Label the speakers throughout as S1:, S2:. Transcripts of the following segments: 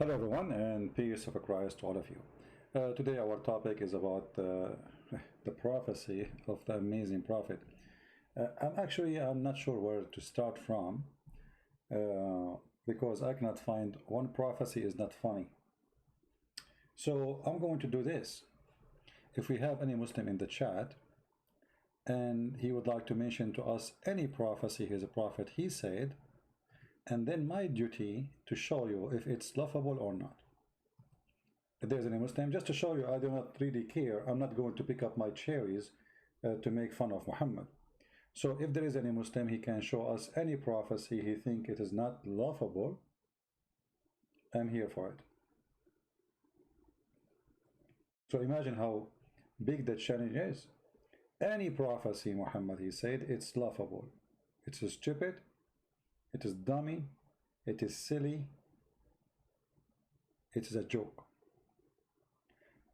S1: Hello everyone, and peace of Christ to all of you. Today our topic is about the prophecy of the amazing prophet. I'm not sure where to start from because I cannot find one prophecy is not funny. So I'm going to do this. If we have any Muslim in the chat and he would like to mention to us any prophecy he's a prophet he said, and then my duty to show you if it's laughable or not. If there's any Muslim, just to show you I do not really care, I'm not going to pick up my cherries to make fun of Muhammad. So if there is any Muslim, he can show us any prophecy he think it is not laughable. I'm here for it. So imagine how big the challenge is. Any prophecy Muhammad, he said, it's laughable. It's stupid. It is dummy, it is silly, it is a joke.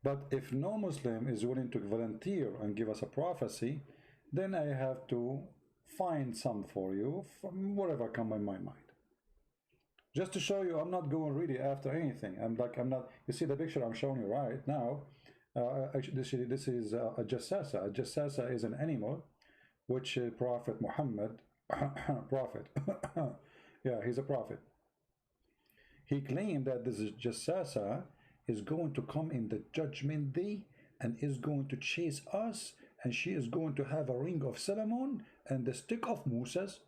S1: But if no Muslim is willing to volunteer and give us a prophecy, then I have to find some for you from whatever come in my mind. Just to show you, I'm not going really after anything. I'm not, you see the picture I'm showing you right now, actually, this is a jassasa. A jassasa is an animal which Prophet Muhammad prophet. Yeah, he's a prophet. He claimed that this jassasa is going to come in the judgment day and is going to chase us, and she is going to have a ring of Solomon and the stick of Moses,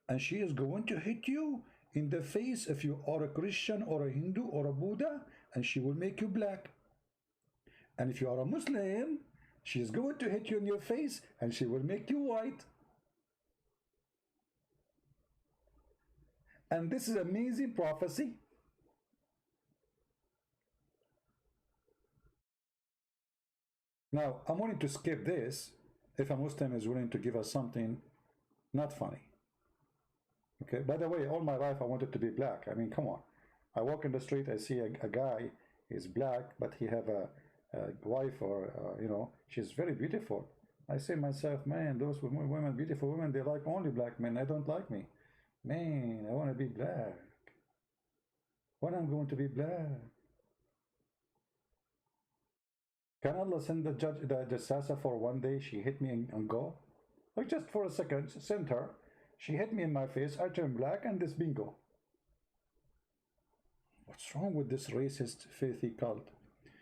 S1: and she is going to hit you in the face if you are a Christian or a Hindu or a Buddha, and she will make you black. And if you are a Muslim, she is going to hit you in your face and she will make you white. And this is amazing prophecy. Now, I'm willing to skip this if a Muslim is willing to give us something not funny. Okay, by the way, all my life I wanted to be black. I mean, come on. I walk in the street, I see a guy, he's black, but he have a wife or, you know, she's very beautiful. I say myself, man, those women, beautiful women, they like only black men. I don't like me. Man, I want to be black. When I'm going to be black? Can Allah send the judge, the jassasa for one day? She hit me and go? Like just for a second, send her. She hit me in my face, I turn black, and this bingo. What's wrong with this racist, filthy cult?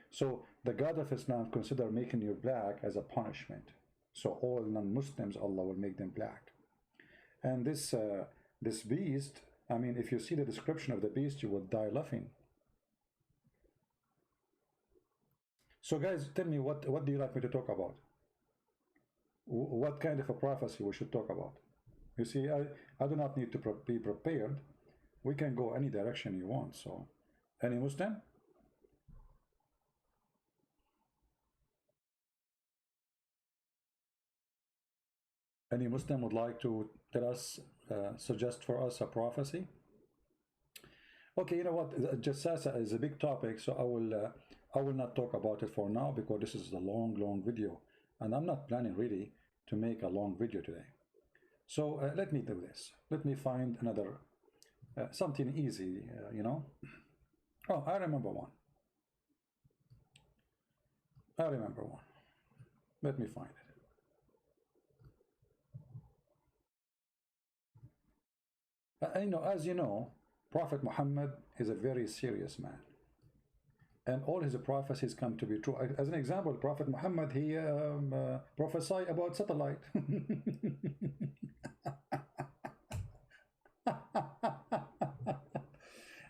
S1: So the God of Islam consider making you black as a punishment. So all non-Muslims, Allah will make them black. And this this beast, I mean, if you see the description of the beast, you will die laughing. So guys, tell me, what do you like me to talk about? What kind of a prophecy we should talk about? You see, I do not need to be prepared. We can go any direction you want. So, any Muslim? Any Muslim would like to tell us, suggest for us a prophecy? Okay, you know what? Jassasa is a big topic, so I will not talk about it for now because this is a long video, and I'm not planning really to make a long video today. So let me do this. Let me find another something easy, you know. Oh, I remember one. Let me find it. As you know, Prophet Muhammad is a very serious man, and all his prophecies come to be true. As an example, Prophet Muhammad, he prophesied about satellite.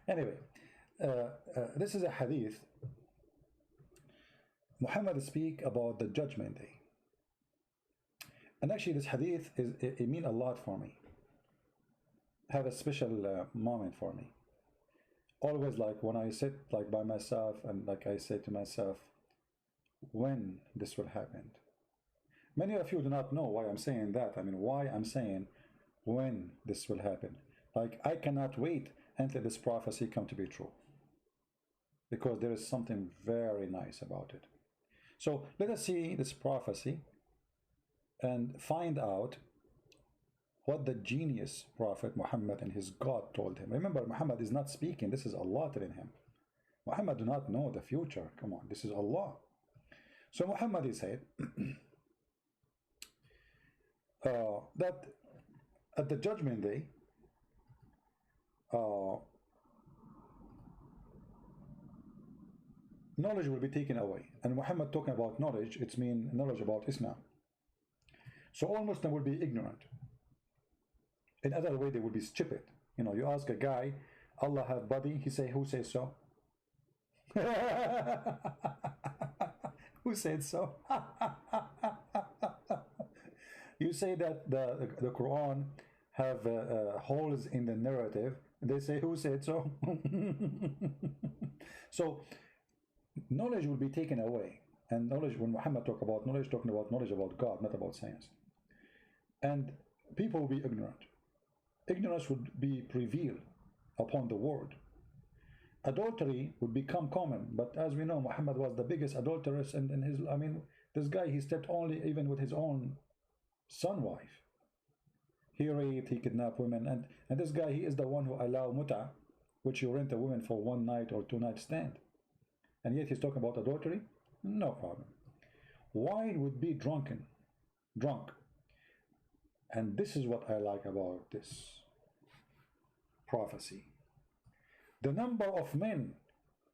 S1: Anyway, this is a hadith. Muhammad speak about the judgment day, and actually this hadith it mean a lot for me. Have a special moment for me. Always, like when I sit like by myself and like I say to myself, when this will happen. Many of you do not know why I'm saying that. I mean, why I'm saying when this will happen. Like, I cannot wait until this prophecy come to be true, because there is something very nice about it. So let us see this prophecy and find out what the genius Prophet Muhammad and his God told him. Remember, Muhammad is not speaking. This is Allah telling him. Muhammad do not know the future. Come on, this is Allah. So Muhammad he said that at the judgment day, knowledge will be taken away. And Muhammad talking about knowledge, it's mean knowledge about Islam. So all Muslims will be ignorant. In other way, they will be stupid. You know, you ask a guy, Allah have body, he say, who says so? Who said so? You say that the Quran have holes in the narrative. They say, who said so? So knowledge will be taken away. And knowledge, when Muhammad talk about knowledge, talking about knowledge about God, not about science. And people will be ignorant. Ignorance would be prevailed upon the world. Adultery would become common, but as we know, Muhammad was the biggest adulteress, and his, I mean, this guy, he slept only even with his own son wife. He raped, he kidnapped women, and this guy, he is the one who allow muta, which you rent a woman for 1 night or 2 night stand. And yet he's talking about adultery? No problem. Wine would be drunk. And this is what I like about this prophecy. The number of men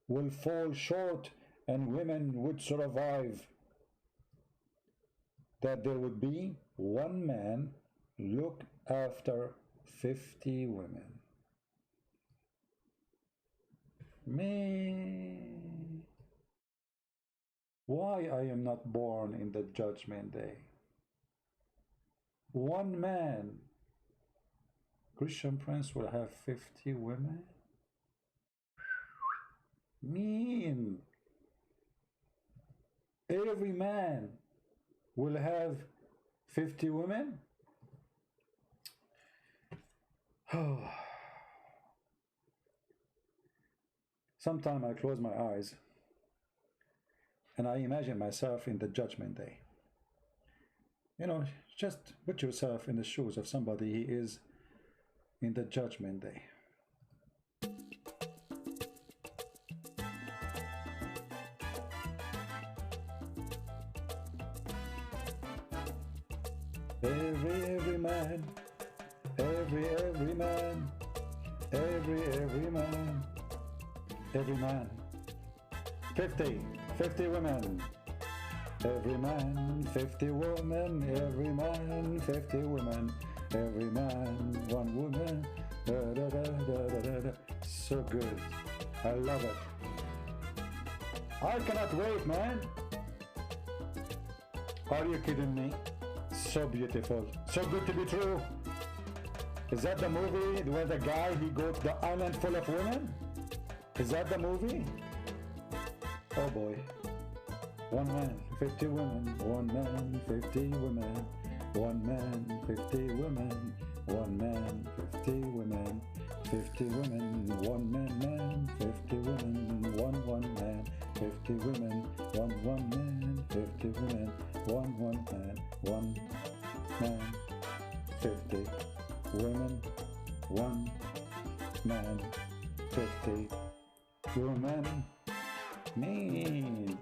S1: will fall short and women would survive. That there would be 1 man look after 50 women. Me. Why I am not born in the judgment day? 1 man, Christian prince, will have 50 women? Mean. Every man will have 50 women? Sometimes I close my eyes and I imagine myself in the judgment day. You know, just put yourself in the shoes of somebody he is in the judgment day. Every man, every man, every man, 50 women, every man, 50 women, every man, 50 women, every man, 1 woman, da, da, da, da, da, da, da. So good, I love it. I cannot wait, man. Are you kidding me? So beautiful, so good to be true. Is that the movie where the guy, he goes to the island full of women? Is that the movie? Oh boy. 1 man, 50 women, 1 man, 50 women, 1 man, 50 women, 1 man, 50 women, 50 women, 1 man, 50 women, 1 man, 50 women, 1 man, 50 women, 1 man, 1 man, 50 women, 1 man, 50 women. Man,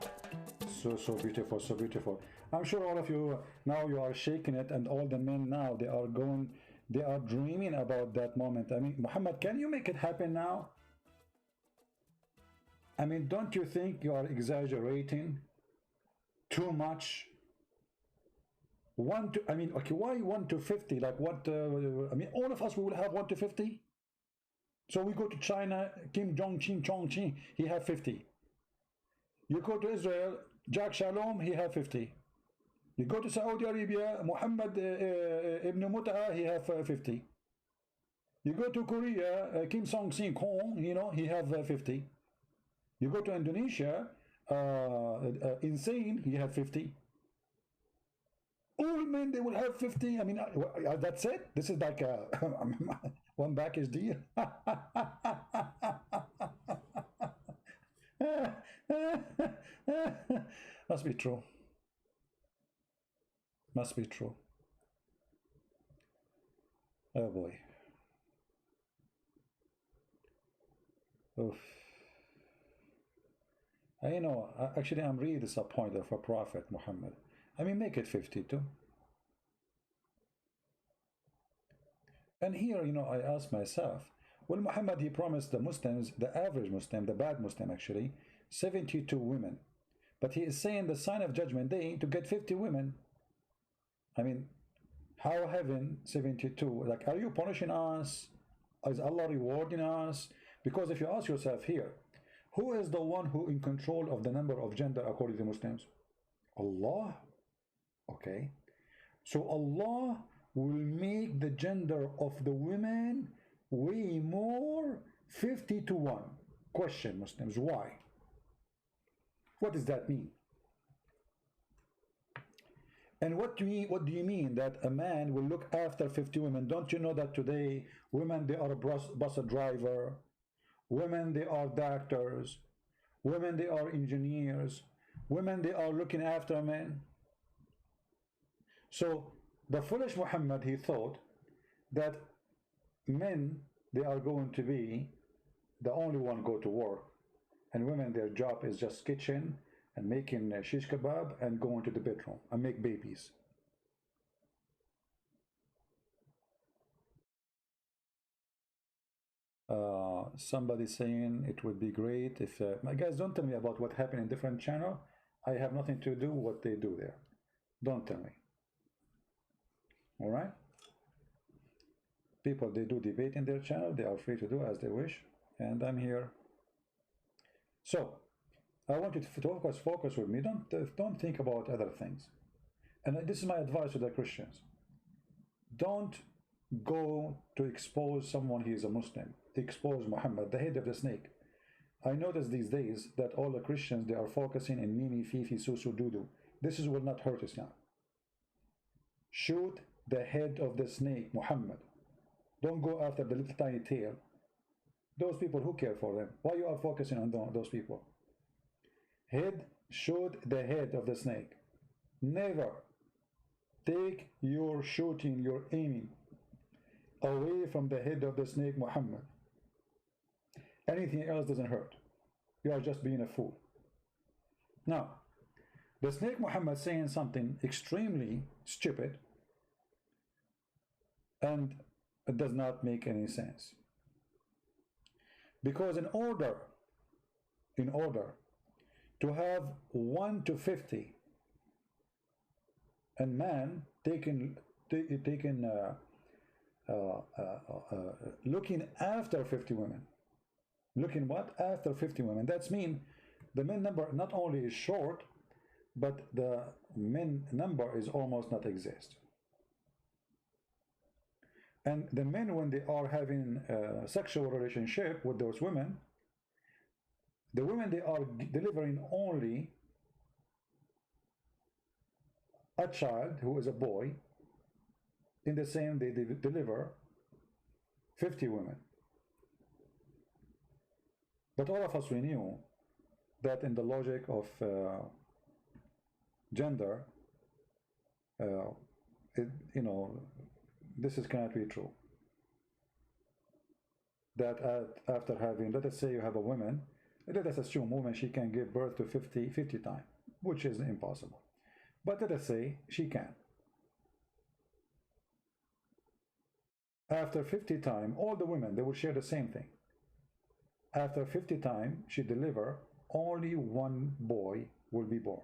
S1: so beautiful, so beautiful. I'm sure all of you now, you are shaking it, and all the men now, they are dreaming about that moment. I mean, Muhammad, can you make it happen now? I mean, don't you think you are exaggerating too much? I mean, okay, why 1 to 50? Like what? I mean, all of us, we will have 1 to 50. So we go to China, Kim Jong-un, he have 50. You go to Israel, Jack Shalom, he have 50. You go to Saudi Arabia, Muhammad ibn Mut'a, he have 50. You go to Korea, Kim Song-sin Kong, you know, he have 50. You go to Indonesia, Insane, he have 50. All men, they will have 50. I mean, that's it. This is like a one package deal. Must be true. Must be true. Oh boy. Oof. You know, actually, I'm really disappointed for Prophet Muhammad. I mean, make it 52. And here, you know, I ask myself, well, Muhammad, he promised the Muslims, the average Muslim, the bad Muslim actually, 72 women. But he is saying the sign of judgment day to get 50 women. I mean, how heaven 72? Like, are you punishing us? Is Allah rewarding us? Because if you ask yourself here, who is the one who in control of the number of gender according to Muslims? Allah. Okay. So Allah will make the gender of the women way more 50 to 1. Question, Muslims, why? What does that mean? And what do you mean that a man will look after 50 women? Don't you know that today women, they are a bus driver, women, they are doctors, women, they are engineers, women, they are looking after men. So the foolish Muhammad, he thought that men, they are going to be the only one go to work, and women, their job is just kitchen and making shish kebab and going to the bedroom and make babies. Somebody saying it would be great if my guys, don't tell me about what happened in different channel. I have nothing to do with what they do there. Don't tell me. All right, people, they do debate in their channel, they are free to do as they wish, and I'm here. So I want you to focus with me. Don't think about other things. And this is my advice to the Christians. Don't go to expose someone he is a Muslim. Expose Muhammad, the head of the snake. I notice these days that all the Christians, they are focusing in Mimi, Fifi, Susu, Dudu. This will not hurt Islam. Shoot the head of the snake, Muhammad. Don't go after the little tiny tail. Those people, who care for them? Why you are focusing on those people? Shoot the head of the snake. Never take your shooting, your aiming away from the head of the snake, Muhammad. Anything else doesn't hurt. You are just being a fool. Now, the snake Muhammad saying something extremely stupid, and it does not make any sense. Because in order to have 1 to 50, and man looking after 50 women, looking what? After 50 women. That's mean the men number not only is short, but the men number is almost not exist. And the men, when they are having a sexual relationship with those women, the women, they are delivering only a child who is a boy. In the same, they deliver 50 women. But all of us, we knew that in the logic of gender, you know, this cannot be true. That after having, let us say you have a woman, let us assume woman, she can give birth to 50 times, which is impossible. But let us say she can. After 50 times, all the women, they will share the same thing. After 50 times, she deliver, only one boy will be born.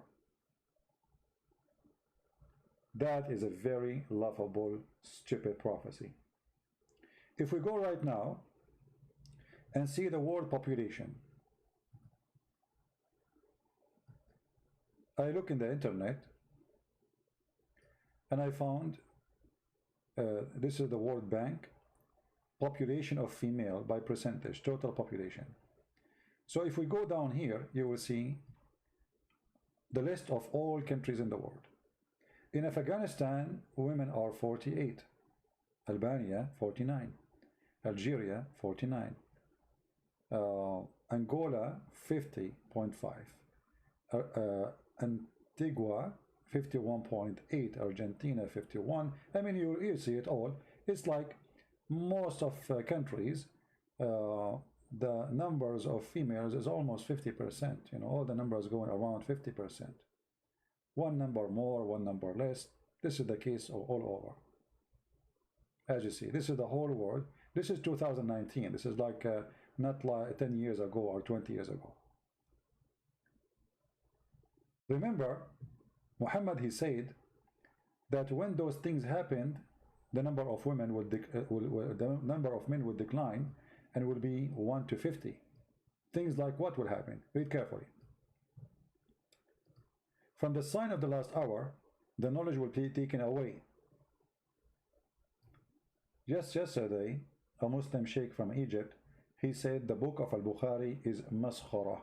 S1: That is a very laughable, stupid prophecy. If we go right now and see the world population, I look in the internet and I found this is the World Bank population of female by percentage, total population. So if we go down here, you will see the list of all countries in the world. In Afghanistan, women are 48, Albania 49, Algeria 49, Angola 50.5, Antigua 51.8, Argentina 51. I mean, you see it all. It's like most of countries, the numbers of females is almost 50%. You know, all the numbers going around 50%. One number more, one number less. This is the case all over. As you see, this is the whole world. This is 2019. This is like not like 10 years ago or 20 years ago. Remember, Muhammad, he said that when those things happened, the number of women will, the number of men will decline and will be 1 to 50. Things like what will happen? Read carefully. From the sign of the last hour, the knowledge will be taken away. Just yesterday, a Muslim sheikh from Egypt, he said the book of Al-Bukhari is maskhara.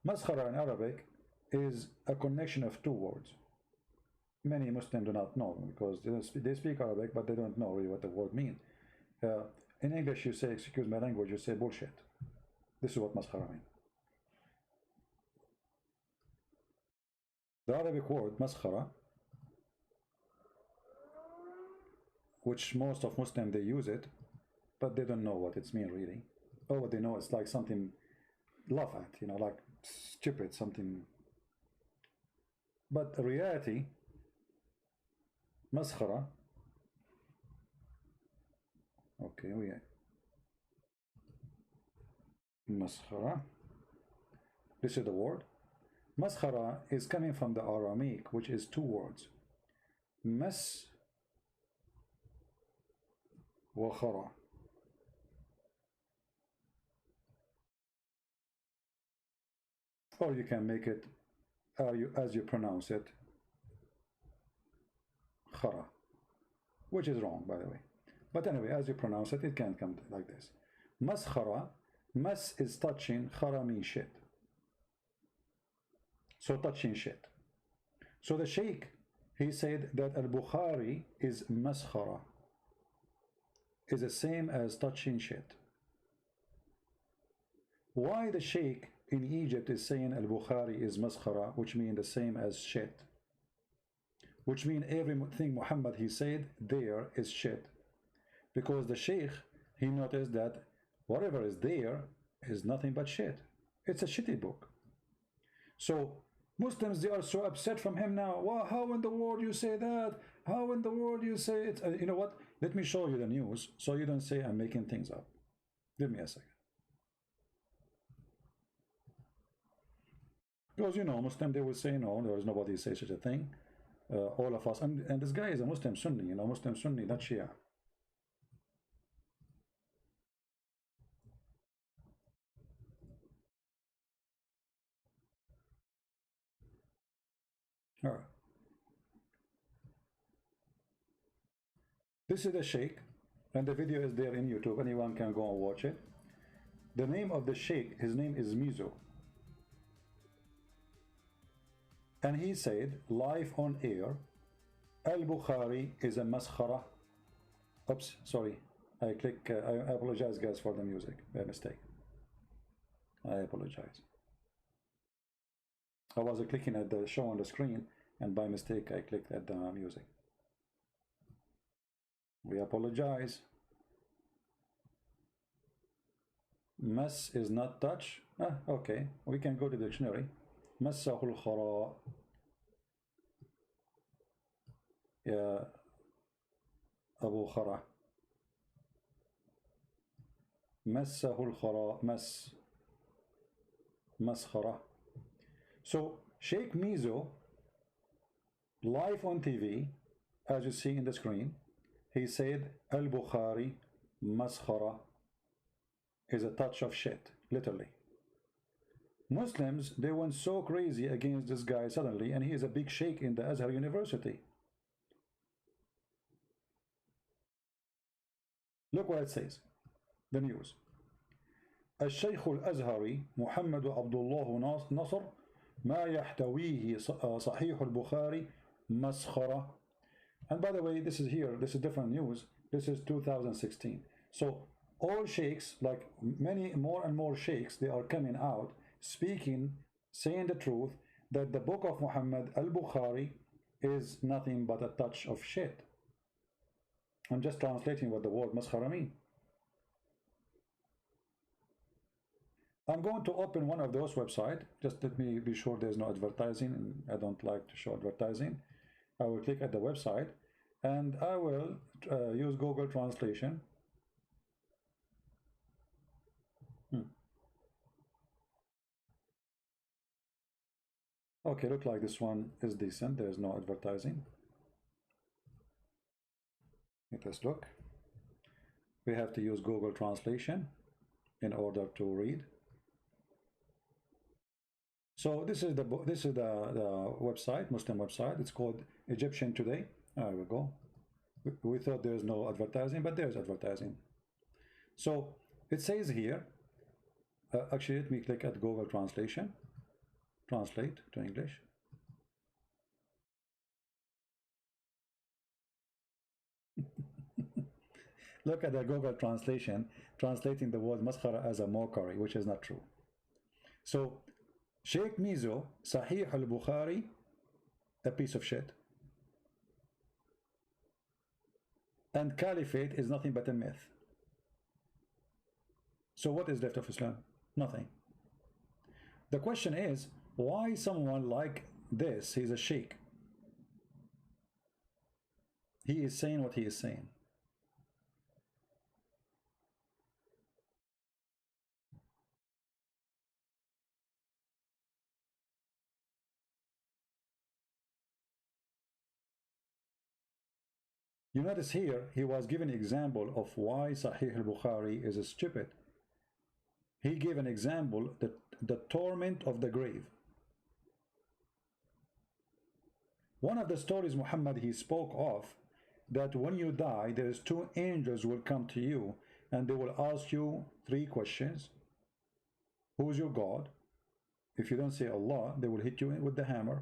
S1: Maskhara in Arabic is a connection of two words. Many Muslims do not know because they speak Arabic, but they don't know really what the word means. In English, you say, excuse my language, you say bullshit. This is what maskhara means. The Arabic word maskhara, which most of Muslims, they use it, but they don't know what it's mean really. All what they know is like something laugh at, you know, like stupid, something. But reality, maskhara, okay, we maskhara, this is the word. Maskhara is coming from the Aramaic, which is two words. Mas wa khara. Or you can make it as you pronounce it, khara, which is wrong, by the way. But anyway, as you pronounce it, it can come like this. Maskhara, mas is touching, khara means shit. So touching shit. So the sheikh, he said that Al-Bukhari is maskhara, is the same as touching shit. Why the sheikh in Egypt is saying Al-Bukhari is maskhara, which means the same as shit? Which means everything Muhammad he said there is shit. Because the sheikh, he noticed that whatever is there is nothing but shit. It's a shitty book. So Muslims, they are so upset from him now. Well, how in the world you say that? How in the world you say it? You know what? Let me show you the news so you don't say I'm making things up. Give me a second. Because, you know, Muslim, they will say, no, there is nobody say such a thing. All of us. And this guy is a Muslim Sunni, you know, Muslim Sunni, not Shia. All right. This is the sheikh, and the video is there in YouTube. Anyone can go and watch it. The name of the sheikh, his name is Mizo. And he said, live on air, Al-Bukhari is a maskhara. Oops, sorry. I apologize, guys, for the music. By mistake. I apologize. I was clicking at the show on the screen, and by mistake, I clicked at the music. We apologize. Mas is not touch. Okay, we can go to the dictionary. مسه الخراء يا أبو خرا. مسه الخراء مسخرة. So Sheikh Mizo, live on TV, as you see in the screen, he said Al-Bukhari maskhara is a touch of shit, literally. Muslims, they went so crazy against this guy suddenly, and he is a big sheikh in the Azhar University. Look what it says, the news. الشيخ الأزهري محمد عبد الله نصر ما يحتويه صحيح البخاري مسخرة. And by the way, this is here, this is different news. This is 2016. So all sheikhs, like many more and more sheikhs, they are coming out speaking, saying the truth, that the book of Muhammad al-Bukhari is nothing but a touch of shit. I'm just translating what the word maskhara mean. I'm going to open one of those websites. Just let me be sure there's no advertising, and I don't like to show advertising. I will click at the website, and I will use Google Translation. Okay, look like this one is decent. There's no advertising. Let us look. We have to use Google Translation in order to read. So this is the website, Muslim website. It's called Egyptian Today. There we go. We thought there's no advertising, but there's advertising. So it says here, actually let me click at Google Translation, translate to English. Look at the Google Translation, translating the word maskhara as a mockery, which is not true. So Sheikh Mizo, Sahih al-Bukhari, a piece of shit. And caliphate is nothing but a myth. So what is left of Islam? Nothing. The question is, why someone like this, he's a sheikh, he is saying what he is saying. You notice here, he was given an example of why Sahih al-Bukhari is stupid. He gave an example, that the torment of the grave. One of the stories Muhammad he spoke of, that when you die, there is two angels will come to you and they will ask you three questions. Who is your God? If you don't say Allah, they will hit you with the hammer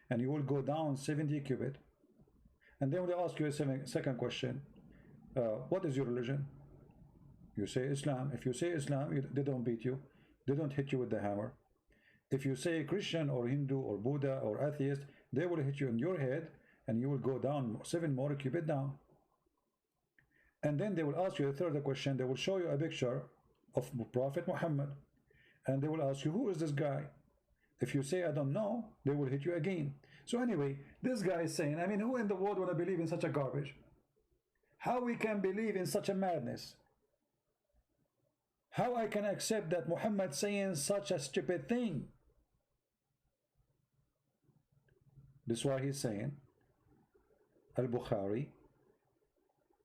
S1: and you will go down 70 cubit. And then they ask you a second question, what is your religion? You say Islam. If you say Islam, they don't beat you. They don't hit you with the hammer. If you say Christian or Hindu or Buddha or atheist, they will hit you in your head and you will go down 7 more cubit down. And then they will ask you a third question. They will show you a picture of Prophet Muhammad and they will ask you, who is this guy? If you say I don't know, they will hit you again. So anyway, this guy is saying, I mean, who in the world would believe in such a garbage? How we can believe in such a madness? How I can accept that Muhammad saying such a stupid thing? This is why he's saying Al-Bukhari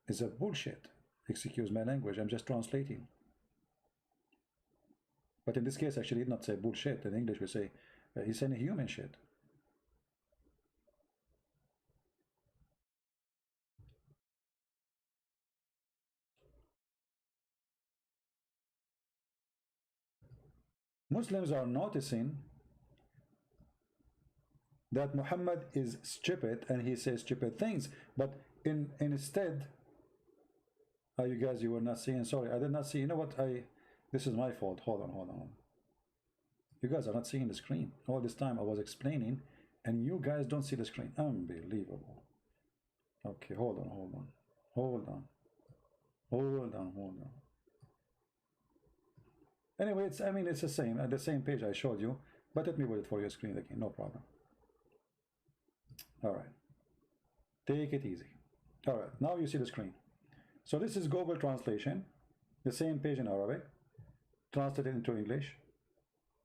S1: is a bullshit. Excuse my language, I'm just translating. But in this case, actually, he did not say bullshit. In English, we say he's saying human shit. Muslims are noticing that Muhammad is stupid and he says stupid things, but instead, you guys, you were not seeing. Sorry, I did not see. You know what? This is my fault. Hold on. You guys are not seeing the screen. All this time I was explaining, and you guys don't see the screen. Unbelievable. Okay, hold on. Anyway, it's the same, at the same page I showed you, but let me wait for your screen again, no problem. All right, take it easy. All right, now you see the screen. So this is Google Translation, the same page in Arabic, translated into English.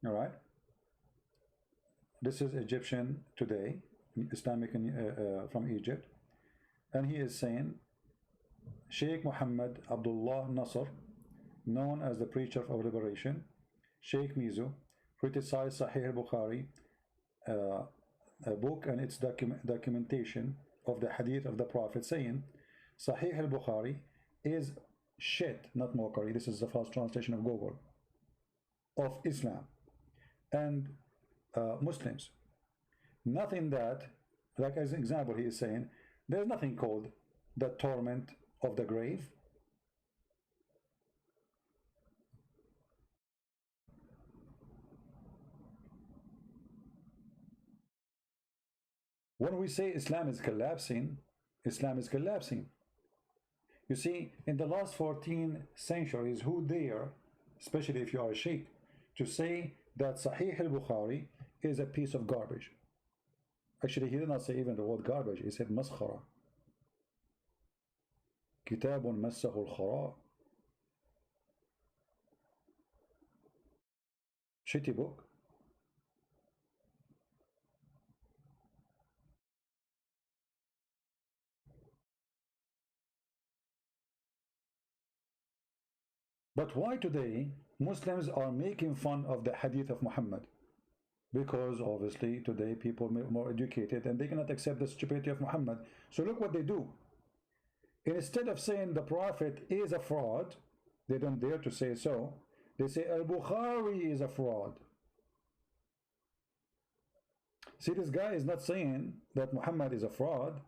S1: All right, this is Egyptian Today, Islamic from Egypt, and he is saying Sheikh Muhammad Abdullah Nasr, known as the preacher of liberation, Sheikh Mizo, criticized Sahih al-Bukhari, a book and its documentation of the hadith of the Prophet, saying Sahih al-Bukhari is shit, not mockery. This is the first translation of Google, of Islam and Muslims. Nothing that, like as an example, he is saying there's nothing called the torment of the grave. When we say Islam is collapsing, Islam is collapsing. You see, in the last 14 centuries, who dare, especially if you are a sheikh, to say that Sahih al-Bukhari is a piece of garbage? Actually, he did not say even the word garbage. He said maskhara. كتاب مسه الخراء. Shitty book. But why today Muslims are making fun of the hadith of Muhammad? Because obviously today people are more educated and they cannot accept the stupidity of Muhammad. So look what they do. Instead of saying the Prophet is a fraud, they don't dare to say so. They say al-Bukhari is a fraud. See, this guy is not saying that Muhammad is a fraud.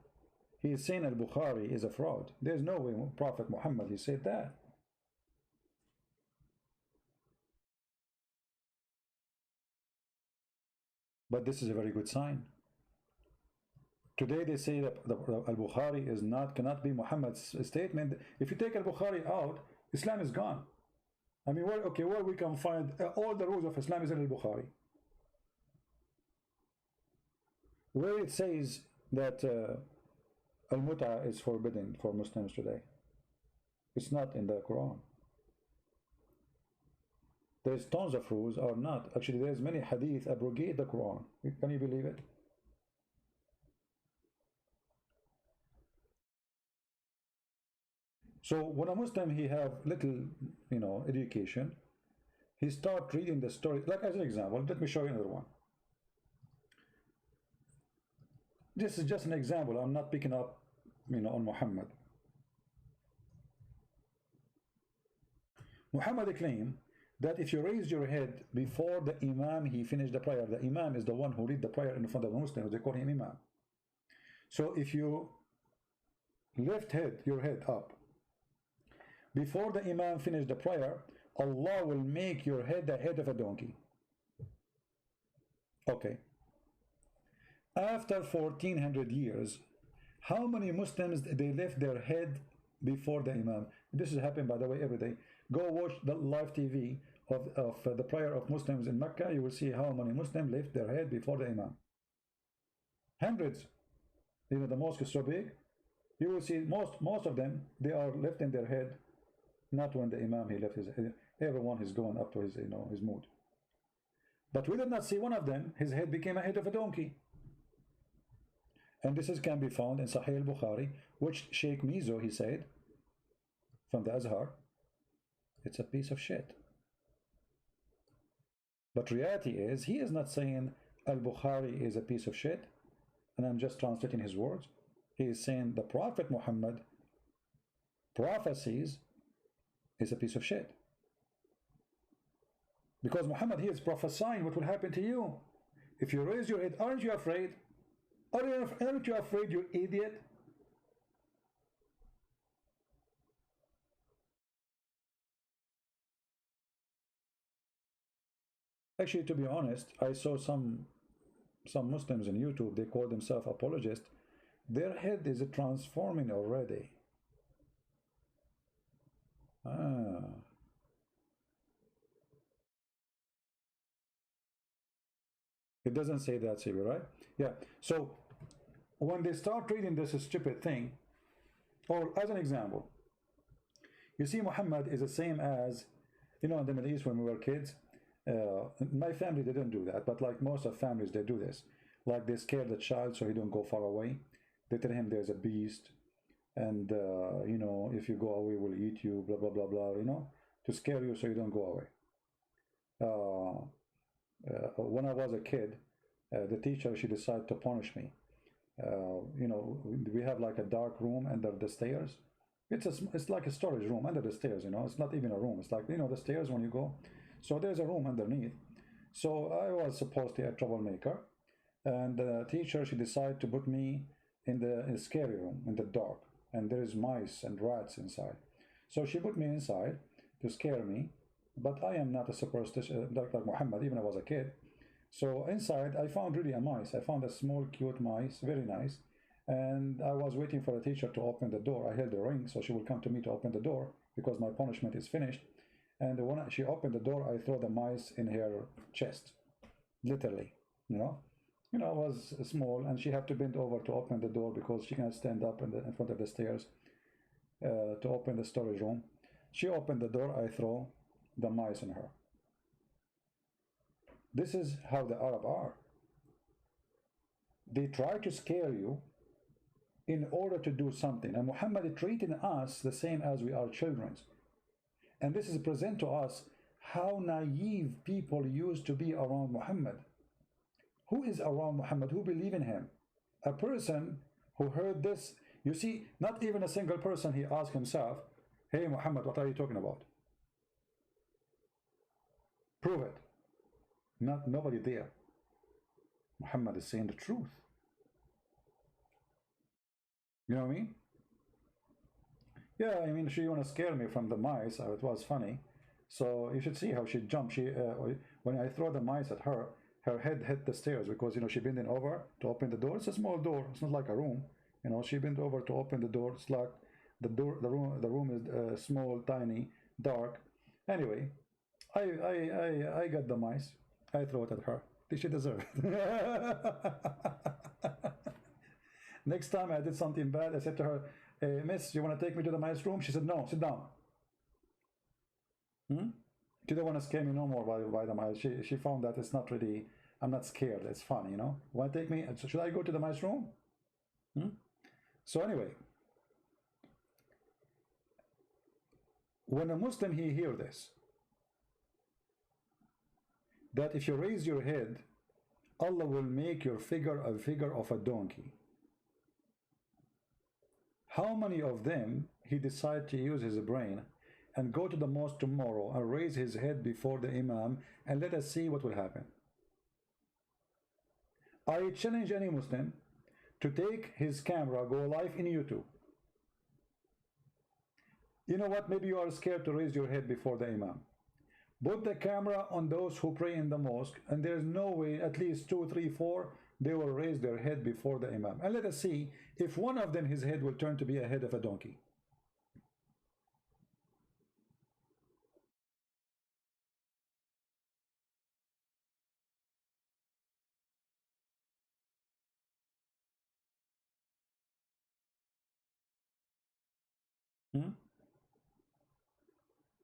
S1: He is saying al-Bukhari is a fraud. There's no way Prophet Muhammad, he said that. But this is a very good sign. Today they say that al-Bukhari is cannot be Muhammad's statement. If you take al-Bukhari out, Islam is gone. I mean, where we can find all the rules of Islam is in al-Bukhari. Where it says that al-Mut'a is forbidden for Muslims today. It's not in the Quran. There's tons of rules or not. Actually, there's many hadith abrogate the Quran. Can you believe it? So when a Muslim, he have little, education, he start reading the story. Like as an example, let me show you another one. This is just an example. I'm not picking up, on Muhammad. Muhammad claimed that if you raise your head before the Imam, he finished the prayer. The Imam is the one who read the prayer in front of the Muslims. They call him Imam. So if you lift your head up before the Imam finished the prayer, Allah will make your head the head of a donkey. Okay. After 1400 years, how many Muslims they lift their head before the Imam? This is happening, by the way, every day. Go watch the live TV of the prayer of Muslims in Mecca. You will see how many Muslims lift their head before the Imam. Hundreds. The mosque is so big. You will see most of them, they are lifting their head, not when the Imam he left his head. Everyone is going up to his his mood. But we did not see one of them. His head became a head of a donkey. And this can be found in Sahih al-Bukhari, which Sheikh Mizo, he said, from the Azhar, it's a piece of shit. But reality is, he is not saying al-Bukhari is a piece of shit, and I'm just translating his words. He is saying the Prophet Muhammad prophecies is a piece of shit. Because Muhammad, he is prophesying what will happen to you. If you raise your head, aren't you afraid? Aren't you afraid, you idiot? Actually, to be honest, I saw some Muslims on YouTube, they call themselves apologists. Their head is transforming already. It doesn't say that, Sibi, right? Yeah. So when they start reading this stupid thing, or as an example, you see Muhammad is the same as, in the Middle East when we were kids. My family, they don't do that, but like most of families, they do this. Like they scare the child so he don't go far away. They tell him there's a beast, and if you go away, we'll eat you, blah blah blah blah. To scare you so you don't go away. When I was a kid, the teacher, she decided to punish me. We have like a dark room under the stairs. It's like a storage room under the stairs. It's not even a room. It's like the stairs when you go. So there's a room underneath. So I was supposed to be a troublemaker, and the teacher, she decided to put me in the scary room in the dark, and there is mice and rats inside. So she put me inside to scare me, but I am not a superstitious like Muhammad, even when I was a kid. So inside I found really a mice. I found a small cute mice, very nice, and I was waiting for the teacher to open the door. I held the ring so she will come to me to open the door because my punishment is finished. And when she opened the door, I threw the mice in her chest, literally. It was small, and she had to bend over to open the door because she can't stand up in front of the stairs to open the storage room. She opened the door. I throw the mice in her. This is how the Arab are. They try to scare you in order to do something. And Muhammad is treating us the same as we are children. And this is present to us how naive people used to be around Muhammad. Who is around Muhammad? Who believe in him? A person who heard this, you see, not even a single person, he asked himself, hey Muhammad, what are you talking about? Prove it. Nobody there. Muhammad is saying the truth. You know what I mean? Yeah, I mean, she want to scare me from the mice. It was funny. So you should see how she jumped. When I throw the mice at her, her head hit the stairs because she bending over to open the door. It's a small door. It's not like a room. She bent over to open the door. It's like the room is small, tiny, dark. Anyway, I got the mice. I throw it at her. She deserved it. Next time I did something bad, I said to her, hey, miss, you want to take me to the mice room? She said, no, sit down. She don't want to scare me no more by the mice. She found that it's not really, I'm not scared. It's fun, Want to take me? So should I go to the mice room? So anyway, when a Muslim, he hear this, that if you raise your head, Allah will make your figure a figure of a donkey. How many of them he decide to use his brain and go to the mosque tomorrow and raise his head before the Imam and let us see what will happen? I challenge any Muslim to take his camera, go live in YouTube. You know what? Maybe you are scared to raise your head before the Imam. Put the camera on those who pray in the mosque, and there's no way, at least 2, 3, 4, they will raise their head before the Imam. And let us see if one of them, his head will turn to be a head of a donkey.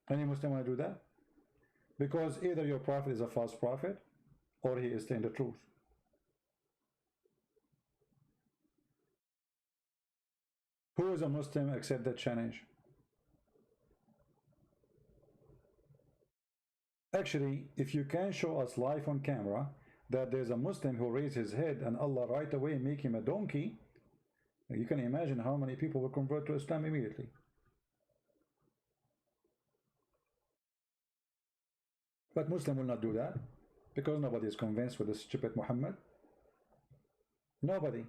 S1: Any Muslim want to do that? Because either your prophet is a false prophet or he is telling the truth. Who is a Muslim accept that challenge? Actually, if you can show us live on camera that there's a Muslim who raised his head and Allah right away make him a donkey, you can imagine how many people will convert to Islam immediately. But Muslim will not do that because nobody is convinced with this stupid Muhammad. Nobody.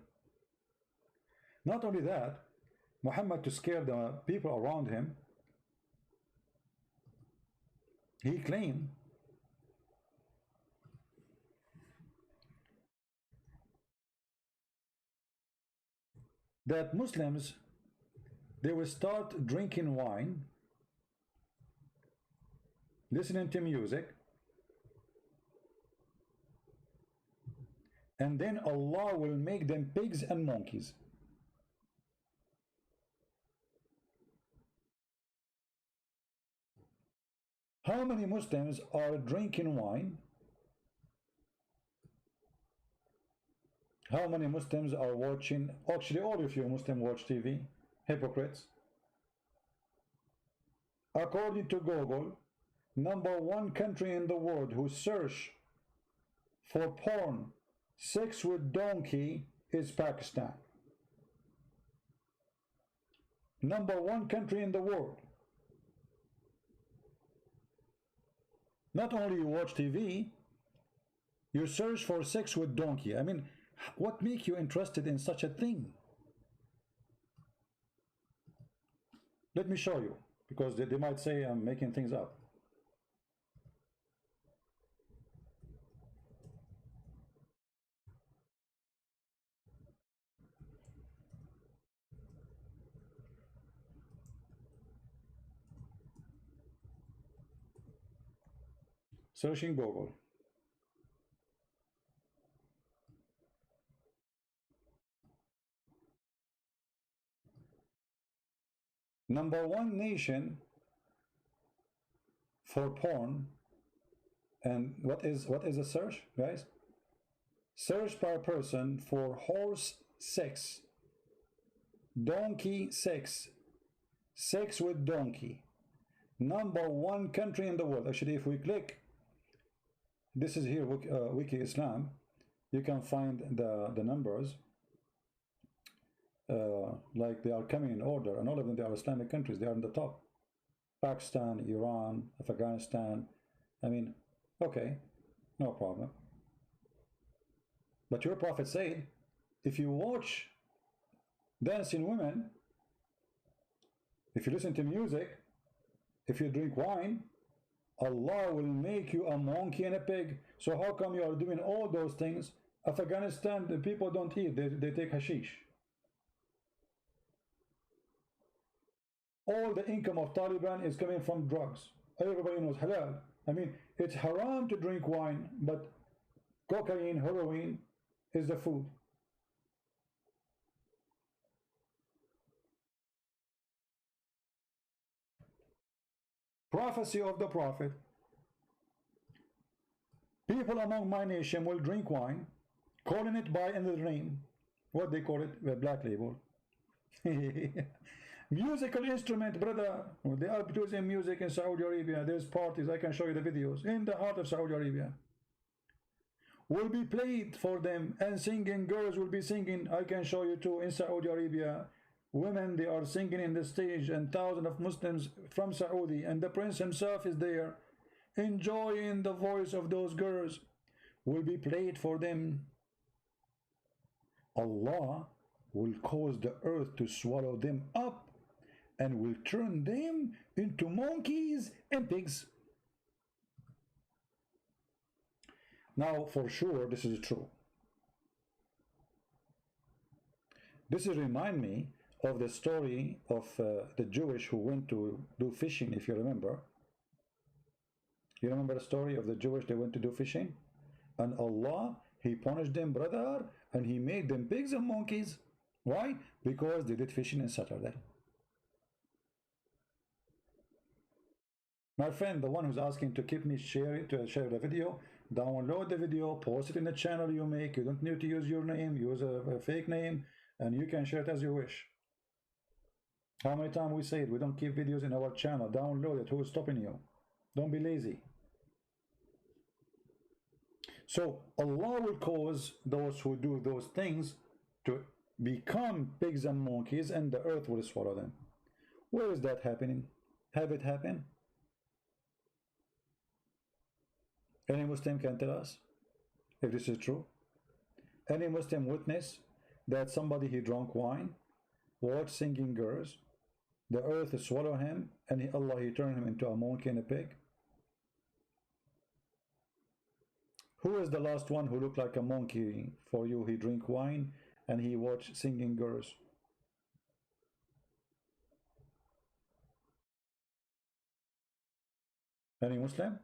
S1: Not only that, Muhammad, to scare the people around him, he claimed that Muslims, they will start drinking wine, listening to music, and then Allah will make them pigs and monkeys. How many Muslims are drinking wine? How many Muslims are watching? Actually, all of you Muslims watch TV. Hypocrites. According to Google, #1 country in the world who search for porn, sex with donkey, is Pakistan. #1 country in the world. Not only you watch TV, you search for sex with donkey. I mean, what makes you interested in such a thing? Let me show you, because they might say I'm making things up. Search in Google. #1 nation for porn. And what is a search, guys? Search per person for horse sex, donkey sex, sex with donkey. #1 country in the world. Actually, if we click, this is here, Wiki Islam, you can find the numbers. Like they are coming in order, and all of them, they are Islamic countries. They are in the top. Pakistan, Iran, Afghanistan. I mean, okay, no problem. But your prophet said, if you watch dancing women, if you listen to music, if you drink wine, Allah will make you a monkey and a pig. So how come you are doing all those things? Afghanistan, the people don't eat, they take hashish. All the income of Taliban is coming from drugs. Everybody knows halal. I mean, it's haram to drink wine, but cocaine, heroin is the food. Prophecy of the prophet. People among my nation will drink wine, calling it by another name. What they call it? The black label. Musical instrument, brother. They are producing music in Saudi Arabia. There's parties. I can show you the videos. In the heart of Saudi Arabia. Will be played for them, and singing girls will be singing. I can show you too in Saudi Arabia. Women, they are singing in the stage, and thousands of Muslims from Saudi, and the prince himself is there, enjoying the voice of those girls. Will be played for them. Allah will cause the earth to swallow them up, and will turn them into monkeys and pigs. Now, for sure, this is true. This remind me of the story of the Jewish who went to do fishing, if you remember. You remember the story of the Jewish, they went to do fishing? And Allah, He punished them, brother, and He made them pigs and monkeys. Why? Because they did fishing on Saturday. My friend, the one who's asking to keep me share the video, download the video, post it in the channel you make. You don't need to use your name, use a fake name, and you can share it as you wish. How many times we say it? We don't keep videos in our channel. Download it. Who is stopping you? Don't be lazy. So Allah will cause those who do those things to become pigs and monkeys, and the earth will swallow them. Where is that happening? Have it happen? Any Muslim can tell us if this is true? Any Muslim witness that somebody he drank wine, watched singing girls, the earth swallow him, and Allah he turned him into a monkey and a pig? Who is the last one who looked like a monkey for you? He drink wine and he watched singing girls. Any Muslim?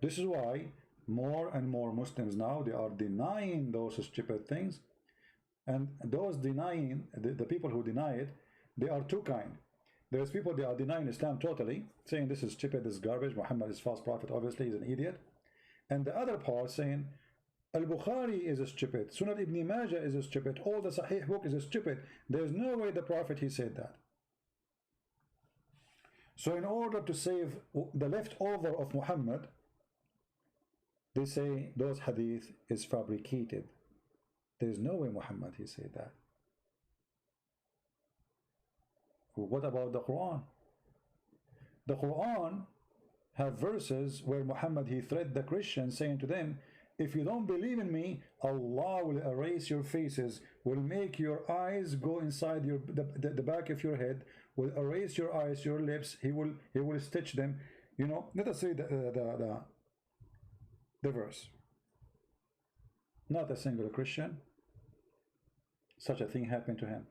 S1: This is why more and more Muslims now, they are denying those stupid things. And those denying, the people who deny it, they are two kind. There's people, they are denying Islam totally, saying this is stupid, this is garbage, Muhammad is false prophet, obviously he's an idiot. And the other part saying Al-Bukhari is stupid, Sunan Ibn Majah is stupid, all the Sahih book is stupid. There's no way the prophet he said that. So in order to save the leftover of Muhammad, they say those hadith is fabricated. There's no way Muhammad he said that. What about the Quran? The Quran have verses where Muhammad he threatened the Christians, saying to them, if you don't believe in me, Allah will erase your faces, will make your eyes go inside the back of your head, will erase your eyes, your lips, he will stitch them. You know, let us read the verse. Not a single Christian such a thing happened to him.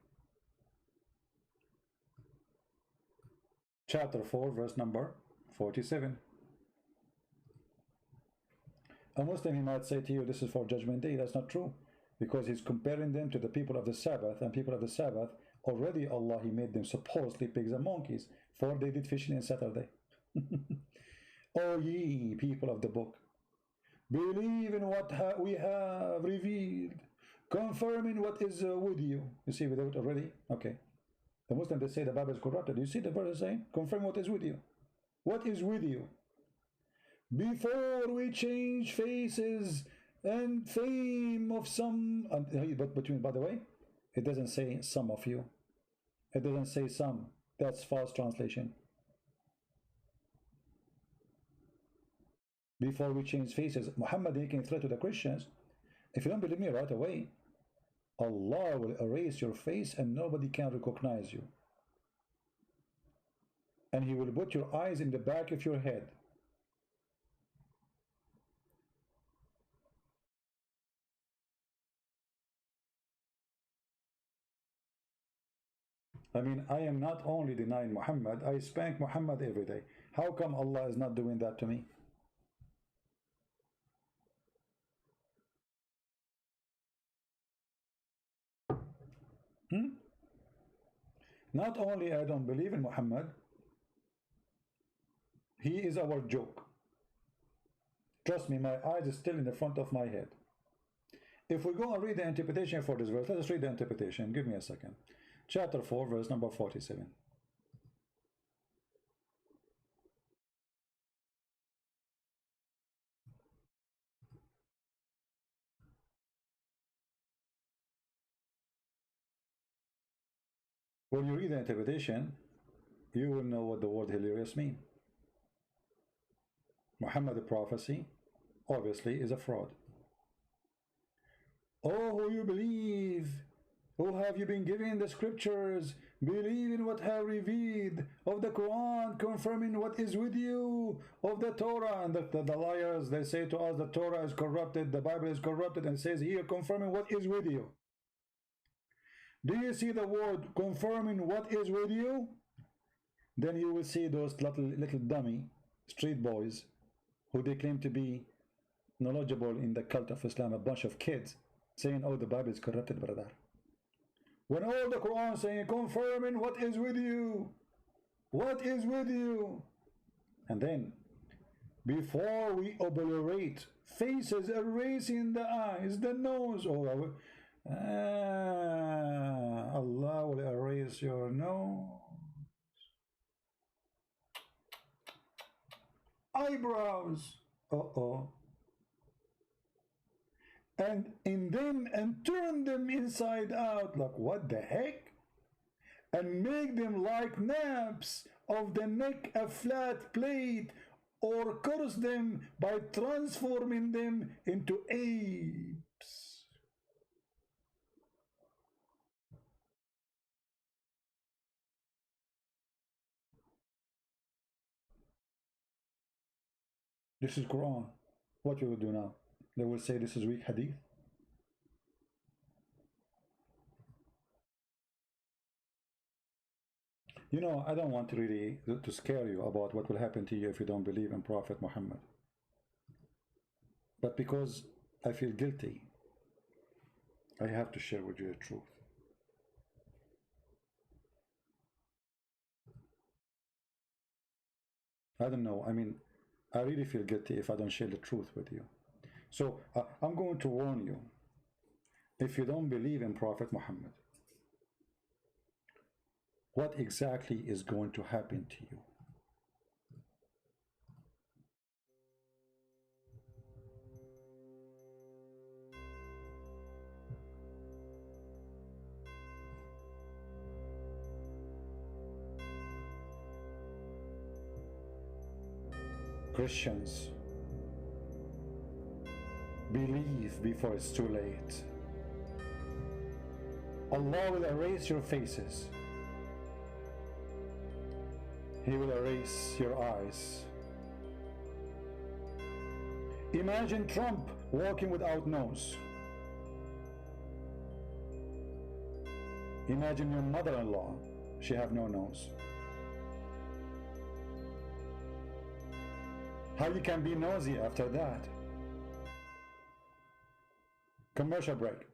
S1: Chapter 4, verse number 47. A Muslim, he might say to you, this is for Judgment Day. That's not true, because he's comparing them to the people of the Sabbath, and people of the Sabbath, already Allah, he made them supposedly pigs and monkeys, for they did fishing on Saturday. O ye people of the book, believe in what we have revealed, confirming what is with you. You see with it already? Okay. The Muslims, they say the Bible is corrupted. You see the verse saying, confirm what is with you. What is with you? Before we change faces and fame of some, but by the way, it doesn't say some of you. It doesn't say some. That's false translation. Before we change faces, Muhammad making threat to the Christians. If you don't believe me right away, Allah will erase your face and nobody can recognize you. And he will put your eyes in the back of your head. I mean, I am not only denying Muhammad, I spank Muhammad every day. How come Allah is not doing that to me? Not only I don't believe in Muhammad, he is our joke. Trust me, my eyes are still in the front of my head. If we go and read the interpretation for this verse, let us read the interpretation. Give me a second. Chapter 4, verse number 47. When you read the interpretation, you will know what the word hilarious means. Muhammad the prophecy, obviously, is a fraud. Oh, who you believe, who have you been given the scriptures, believe in what have revealed of the Quran, confirming what is with you of the Torah. And the liars, they say to us the Torah is corrupted, the Bible is corrupted, and says here confirming what is with you. Do you see the word confirming what is with you? Then you will see those little dummy street boys who they claim to be knowledgeable in the cult of Islam, a bunch of kids saying, oh, the Bible is corrupted, brother. When all the Quran saying confirming what is with you, what is with you? And then before we obliterate faces, erasing the eyes, the nose, Allah will erase your nose, eyebrows, and in them and turn them inside out. Like, what the heck? And make them like naps of the neck, a flat plate, or curse them by transforming them into apes. This is Quran. What you will do now? They will say this is weak hadith. You know, I don't want to really to scare you about what will happen to you if you don't believe in Prophet Muhammad. But because I feel guilty, I have to share with you the truth. I don't know. I mean, I really feel guilty if I don't share the truth with you. So I'm going to warn you. If you don't believe in Prophet Muhammad, what exactly is going to happen to you? Christians, believe before it's too late. Allah will erase your faces. He will erase your eyes. Imagine Trump walking without nose. Imagine your mother-in-law, she have no nose. How you can be nosy after that? Commercial break.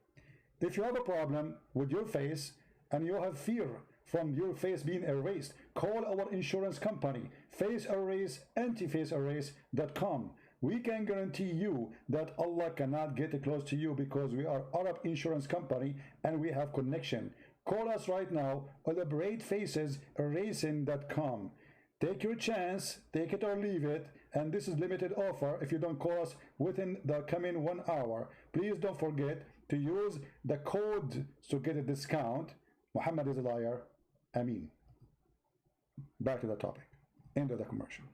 S1: If you have a problem with your face and you have fear from your face being erased, call our insurance company, Face Erase, antifaceerase.com. We can guarantee you that Allah cannot get close to you because we are Arab insurance company and we have connection. Call us right now, elaboratefaceserasing.com. Take your chance, take it or leave it, and this is limited offer if you don't call us within the coming 1 hour. Please don't forget to use the code to get a discount. Muhammad is a liar. Ameen. Back to the topic. End of the commercial.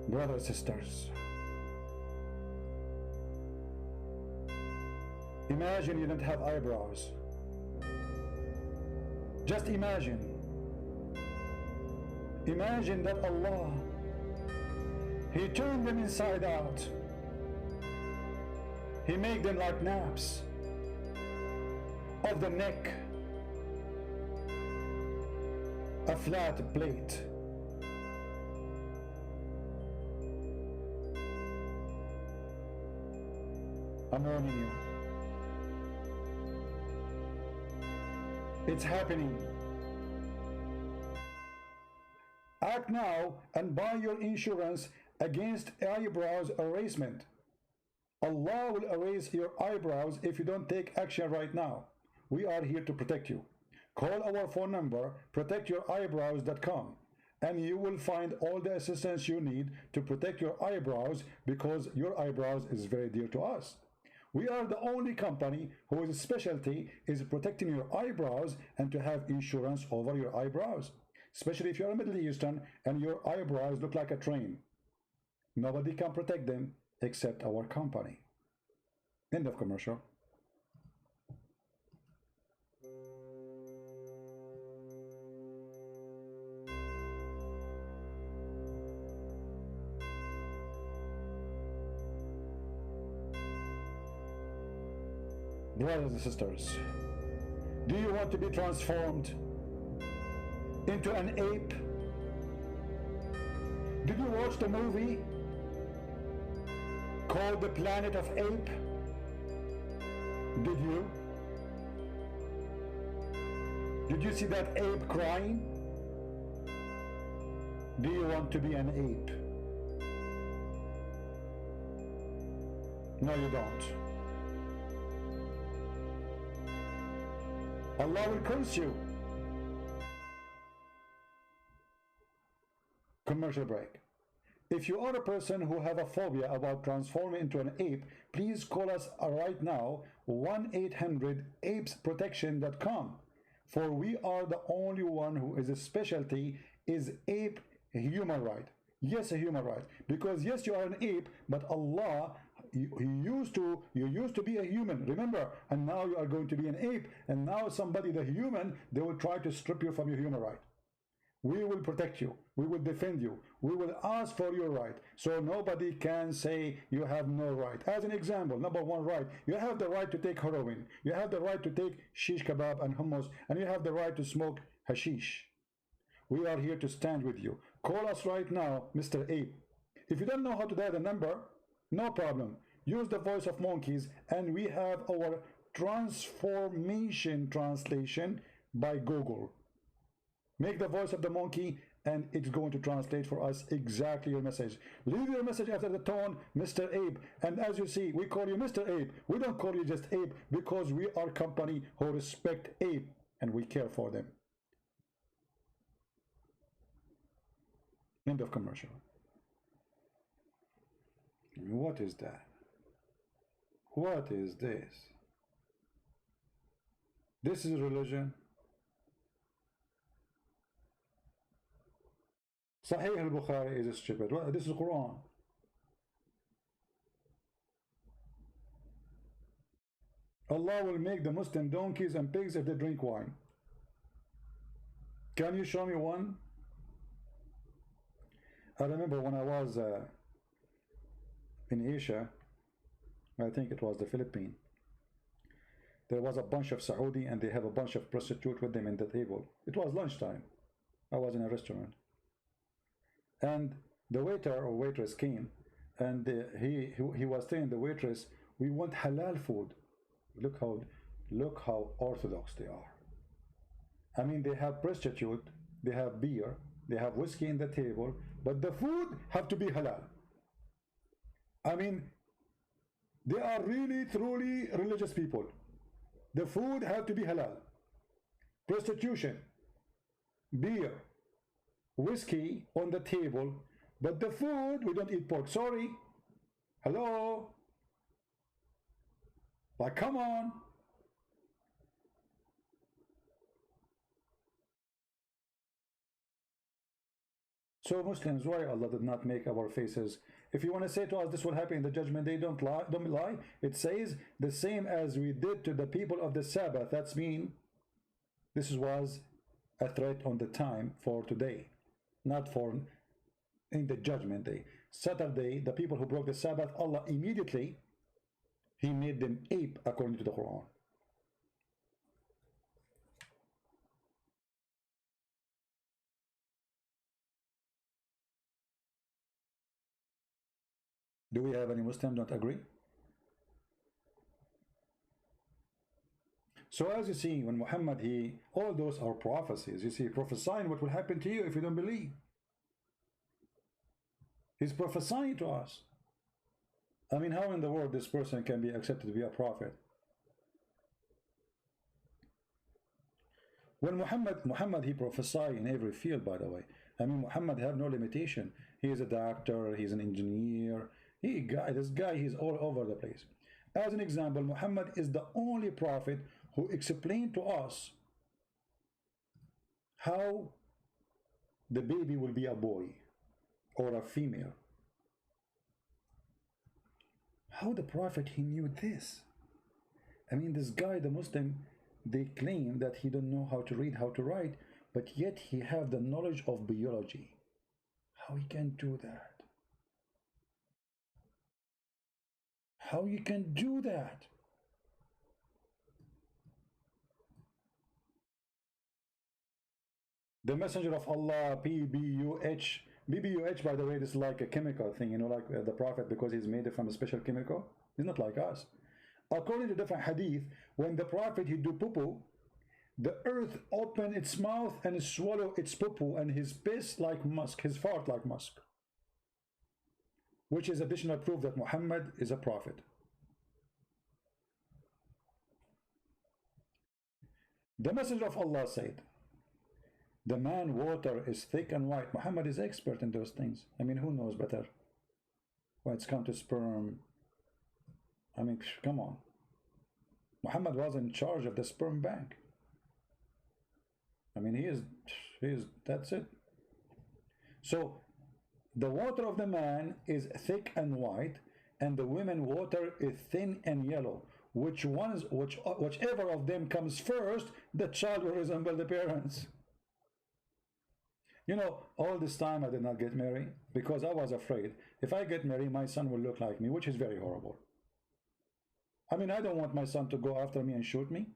S1: Brothers, sisters, imagine you don't have eyebrows. Just imagine. Imagine that Allah, He turned them inside out. He made them like naps of the neck, a flat plate. I'm warning you. It's happening. Act now and buy your insurance against eyebrows erasement. Allah will erase your eyebrows if you don't take action right now. We are here to protect you. Call our phone number, protectyoureyebrows.com, and you will find all the assistance you need to protect your eyebrows because your eyebrows is very dear to us. We are the only company whose specialty is protecting your eyebrows and to have insurance over your eyebrows, especially if you're a Middle Eastern and your eyebrows look like a train. Nobody can protect them except our company. End of commercial. Brothers and sisters, do you want to be transformed into an ape? Did you watch the movie called The Planet of Ape? Did you? Did you see that ape crying? Do you want to be an ape? No, you don't. Allah will curse you. Commercial break. If you are a person who have a phobia about transforming into an ape, please call us right now, 1-800-APESProtection.com, for we are the only one who is a specialty is ape human right. Yes, a human right. Because yes, you are an ape, but Allah, you used to be a human, remember, and now you are going to be an ape, and now somebody, the human, they will try to strip you from your human right. We will protect you. We will defend you. We will ask for your right. So nobody can say you have no right. As an example, number one right, you have the right to take heroin. You have the right to take shish kebab and hummus, and you have the right to smoke hashish. We are here to stand with you. Call us right now, Mr. Ape. If you don't know how to dial the number, no problem. Use the voice of monkeys, and we have our transformation translation by Google. Make the voice of the monkey and it's going to translate for us exactly your message. Leave your message after the tone, Mr. Ape. And as you see, we call you Mr. Ape. We don't call you just Ape because we are a company who respect ape and we care for them. End of commercial. What is that? What is this? This is religion. Sahih al-Bukhari is stupid. Well, this is Quran. Allah will make the Muslim donkeys and pigs if they drink wine. Can you show me one? I remember when I was in Asia, I think it was the Philippines, there was a bunch of Saudi and they have a bunch of prostitutes with them in the table. It was lunchtime. I was in a restaurant. And The waiter or waitress came, and he was telling the waitress, "We want halal food." Look how orthodox they are. I mean, they have prostitute, they have beer, they have whiskey in the table, but the food have to be halal. I mean, they are really, truly religious people. The food have to be halal. Prostitution, beer, whiskey on the table, but the food, we don't eat pork. Sorry. Hello? Like, come on. So Muslims, why Allah did not make our faces? If you want to say to us this will happen in the judgment day, don't lie, don't lie. It says the same as we did to the people of the Sabbath. That's mean this was a threat on the time for today, not for in the judgment day. Saturday, the people who broke the Sabbath, Allah immediately, he made them ape according to the Quran. Do we have any Muslims don't agree? So as you see, when Muhammad, all those are prophecies. You see, prophesying what will happen to you if you don't believe. He's prophesying to us. I mean, how in the world this person can be accepted to be a prophet? When Muhammad, he prophesied in every field, by the way. I mean, Muhammad have no limitation. He is a doctor, he's an engineer. This guy, he's all over the place. As an example, Muhammad is the only prophet who explained to us how the baby will be a boy or a female. How the prophet, he knew this? I mean, this guy, the Muslim, they claim that he don't know how to read, how to write, but yet he have the knowledge of biology. How he can do that? How you can do that? The messenger of Allah, PBUH. BBUH, by the way, this is like a chemical thing, you know, like the prophet, because he's made it from a special chemical. He's not like us. According to different hadith, when the prophet, he do poo-poo, the earth open its mouth and swallow its poo-poo, and his piss like musk, his fart like musk. Which is additional proof that Muhammad is a prophet. The messenger of Allah said, the man water is thick and white. Muhammad is expert in those things. I mean, who knows better? When it's come to sperm, I mean, come on. Muhammad was in charge of the sperm bank. I mean, he is, that's it. So, the water of the man is thick and white, and the women water is thin and yellow. Whichever of them comes first, the child will resemble the parents. You know, all this time I did not get married because I was afraid if I get married, my son will look like me, which is very horrible. I mean, I don't want my son to go after me and shoot me.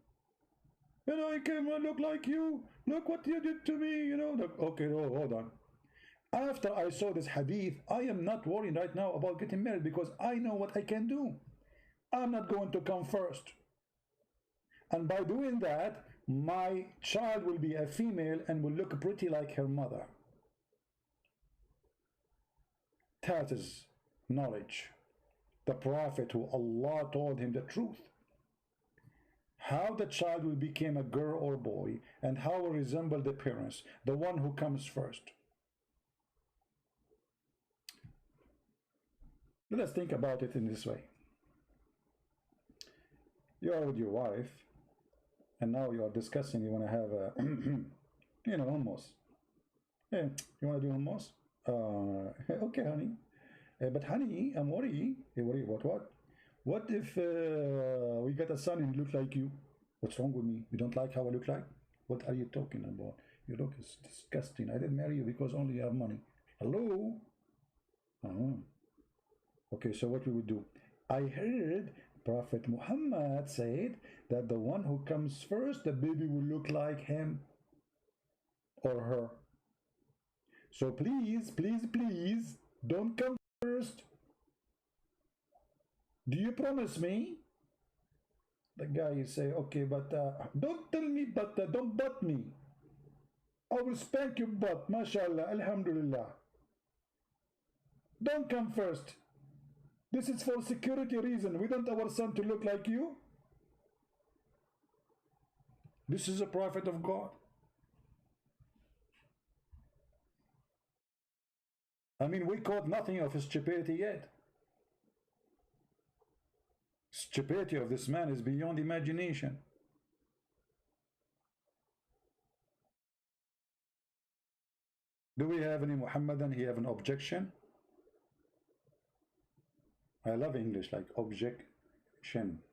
S1: You know, I came and look like you. Look what you did to me. You know, okay, oh, hold on. After I saw this hadith, I am not worried right now about getting married because I know what I can do. I'm not going to come first. And by doing that, my child will be a female and will look pretty like her mother. That is knowledge. The prophet who Allah told him the truth. How the child will become a girl or boy and how will resemble the parents, the one who comes first. Let us think about it in this way. You are with your wife, and now you are discussing, you want to have a, you know, hummus. Hey, you want to do hummus? Okay, honey. But honey, I'm worried. Hey, worry, what? What if we get a son and he looks like you? What's wrong with me? You don't like how I look like? What are you talking about? You look disgusting. I didn't marry you because only you have money. Hello? Okay, so what we would do? I heard Prophet Muhammad said that the one who comes first, the baby will look like him or her. So please, please, please, don't come first. Do you promise me? The guy you say, okay, but don't tell me, but don't butt me. I will spank your butt, mashallah, alhamdulillah. Don't come first. This is for security reason. We don't want our son to look like you. This is a prophet of God. I mean, we caught nothing of his stupidity yet. Stupidity of this man is beyond imagination. Do we have any Muhammadan? He have an objection? I love English, like objection.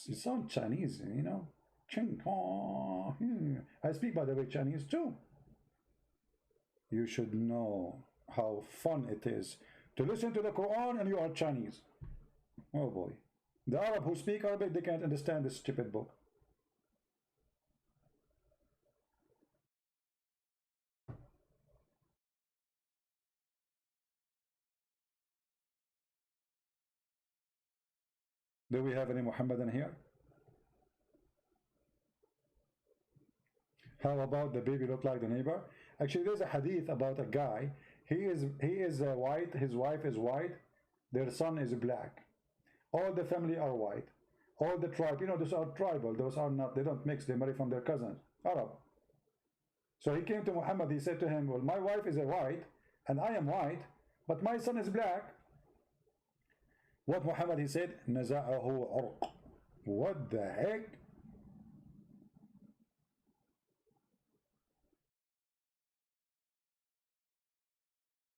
S1: It sounds Chinese, you know. I speak, by the way, Chinese too. You should know how fun it is to listen to the Quran and you are Chinese. Oh boy. The Arab who speak Arabic, they can't understand this stupid book. Do we have any Muhammadan here? How about the baby look like the neighbor? Actually, there's a hadith about a guy. He is white. His wife is white. Their son is black. All the family are white. All the tribe, you know, those are tribal. Those are not. They don't mix. They marry from their cousins, Arab. So he came to Muhammad. He said to him, "Well, my wife is a white, and I am white, but my son is black." What Muhammad he said? "Naza'ahu urq." What the heck?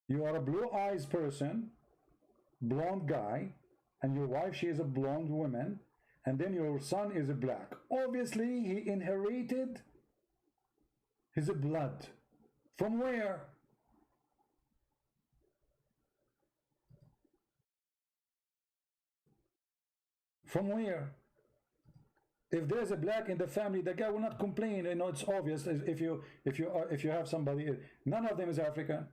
S1: You are a blue eyes person, blonde guy, and your wife, she is a blonde woman, and then your son is a black. Obviously, he inherited his blood. From where? From where? If there's a black in the family, the guy will not complain. You know, it's obvious. If you have somebody, none of them is African.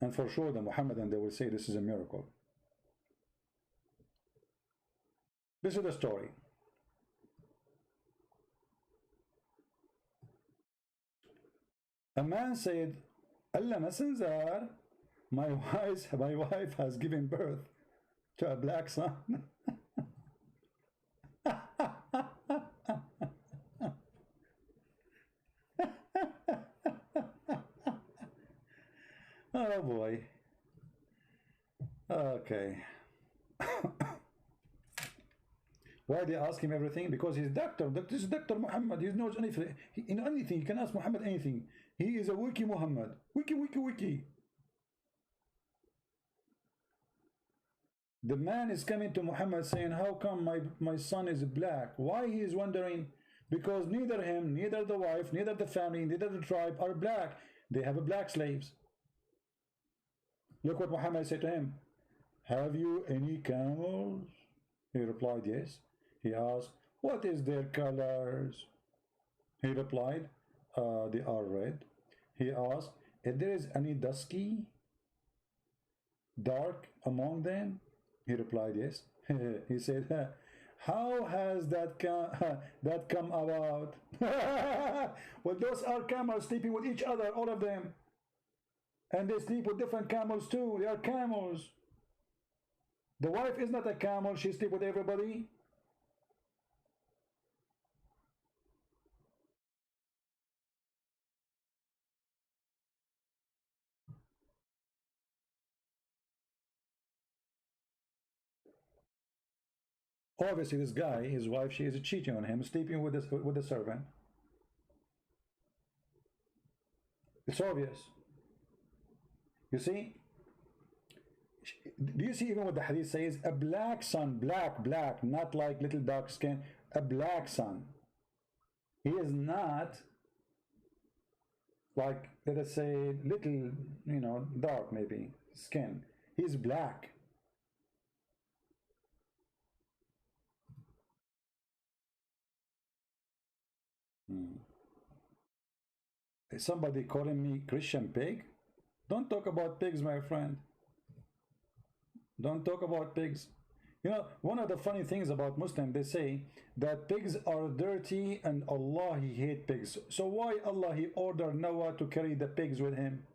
S1: And for sure, the Muhammadan, they will say this is a miracle. This is the story. A man said, Allah Messenger, my wife has given birth to a black son. Oh boy. Okay. Why they ask him everything? Because he's doctor. This is Dr. Muhammad. He knows anything. In anything, you can ask Muhammad anything. He is a wiki Muhammad. Wiki, wiki, wiki. The man is coming to Muhammad saying, how come my son is black? Why he is wondering? Because neither him, neither the wife, neither the family, neither the tribe are black. They have black slaves. Look what Muhammad said to him. Have you any camels? He replied, yes. He asked, what is their colors? He replied, they are red. He asked, if there is any dusky, dark among them? He replied, yes. He said, how has that come about? Well, those are camels sleeping with each other, all of them. And they sleep with different camels too. They are camels. The wife is not a camel. She sleeps with everybody. Obviously, this guy, his wife, she is cheating on him, sleeping with the servant. It's obvious. You see? Do you see even what the hadith says? A black son, black, not like little dark skin. A black son. He is not like, let us say, little, you know, dark maybe skin. He's black. Is somebody calling me Christian pig? Don't talk about pigs, my friend. Don't talk about pigs. You know, one of the funny things about Muslims, they say that pigs are dirty and Allah, he hate pigs. So why Allah, he ordered Noah to carry the pigs with him?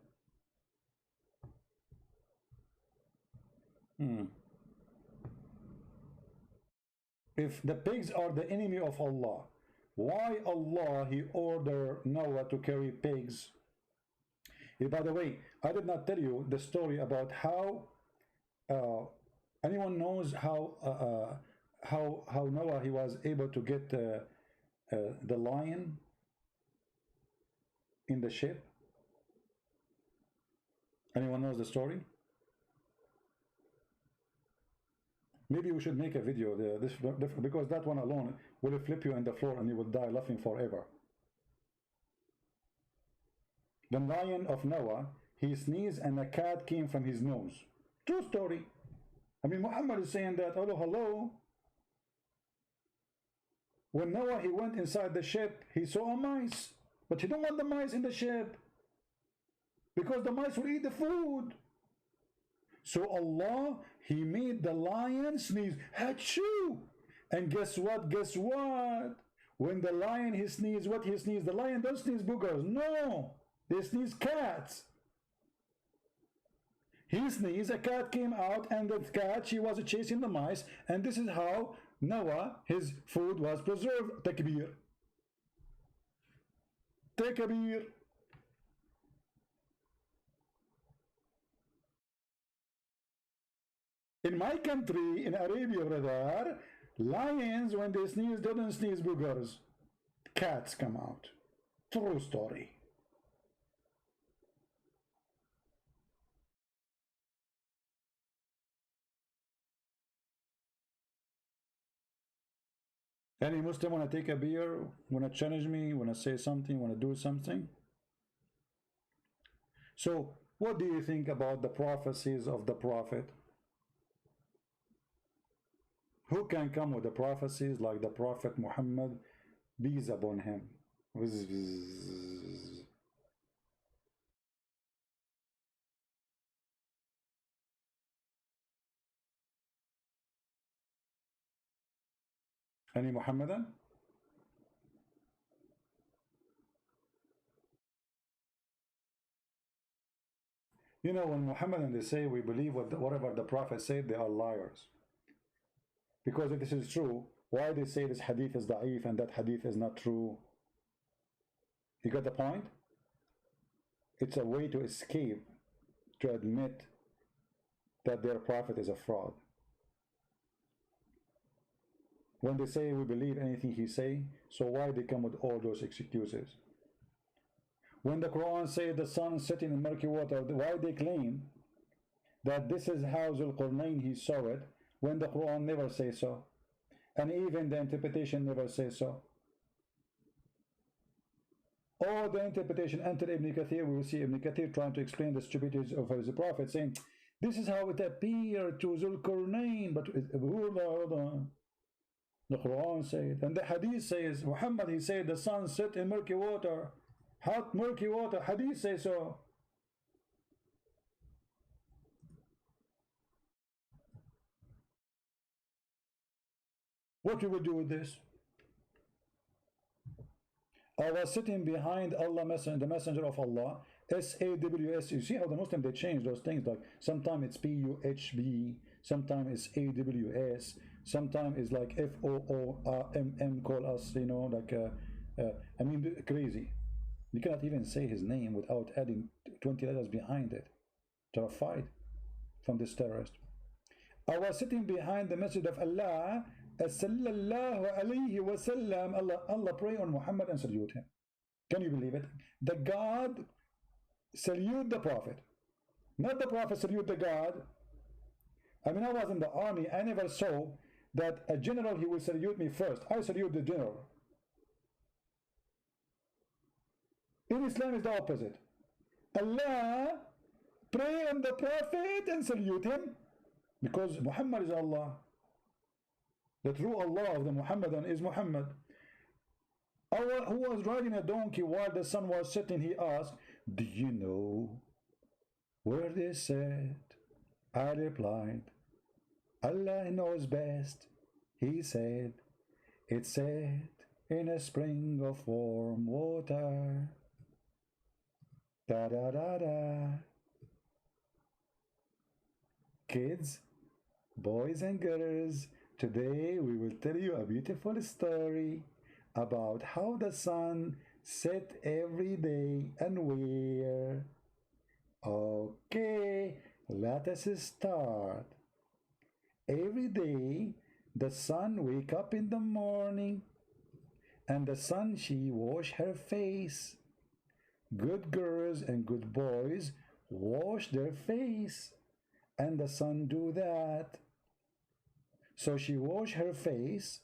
S1: If the pigs are the enemy of Allah, why Allah, he ordered Noah to carry pigs? By the way, I did not tell you the story about how anyone knows how Noah, he was able to get the lion in the ship? Anyone knows the story? Maybe we should make a video there, because that one alone will flip you on the floor and you will die laughing forever. The lion of Noah, he sneezed and a cat came from his nose. True story. I mean, Muhammad is saying that, hello, hello. When Noah, he went inside the ship, he saw a mice. But he don't want the mice in the ship, because the mice will eat the food. So Allah, he made the lion sneeze, Achoo! And guess what? Guess what? When the lion, he sneezed, what he sneezed? The lion doesn't sneeze boogers. No, they sneeze cats. He sneezed, a cat came out, and the cat, she was chasing the mice, and this is how Noah, his food was preserved. Takbir. Takbir. In my country, in Arabia, brother, lions, when they sneeze, don't sneeze boogers. Cats come out. True story. Any Muslim want to take a beer, want to challenge me, want to say something, want to do something? So, what do you think about the prophecies of the Prophet? Who can come with the prophecies like the Prophet Muhammad, peace upon him? Any Muhammadan? You know, when Muhammadan, they say we believe whatever the Prophet said, they are liars. Because if this is true, why they say this hadith is da'if and that hadith is not true? You got the point? It's a way to escape, to admit that their prophet is a fraud. When they say we believe anything he say, so why they come with all those excuses? When the Quran says the sun setting in murky water, why they claim that this is how Zulqarnain he saw it, when the Quran never says so, and even the interpretation never says so? Or the interpretation enter Ibn Kathir, we will see Ibn Kathir trying to explain the stupidities of his prophet, saying this is how it appeared to Zulqarnain, but the Quran said, and the Hadith says, Muhammad, he said the sun set in murky water, hot murky water. Hadith says so. What you will do with this? I was sitting behind Allah, the messenger of Allah, SAWS. You see how the Muslim, they change those things, like sometimes it's PUHB, sometimes it's AWS, sometimes it's like FOOMM, call us, you know, like I mean, crazy. You cannot even say his name without adding 20 letters behind it. Terrified from this terrorist. I was sitting behind the message of Allah, sallallahu alayhi wa sallam. Allah pray on Muhammad and salute him. Can you believe it? The God salute the Prophet, not the Prophet salute the God. I mean, I was in the army, I never saw that a general, he will salute me first. I salute the general. In Islam is the opposite. Allah pray on the Prophet and salute him, because Muhammad is Allah. The true Allah of the Muhammadan is Muhammad. Who was riding a donkey while the sun was setting, he asked, "Do you know where they said?" I replied, "Allah knows best." He said, "It said in a spring of warm water." Da da da da. Kids, boys and girls, today we will tell you a beautiful story about how the sun set every day and where. Okay, let us start. Every day the sun wake up in the morning and the sun she wash her face. Good girls and good boys wash their face and the sun do that. So she wash her face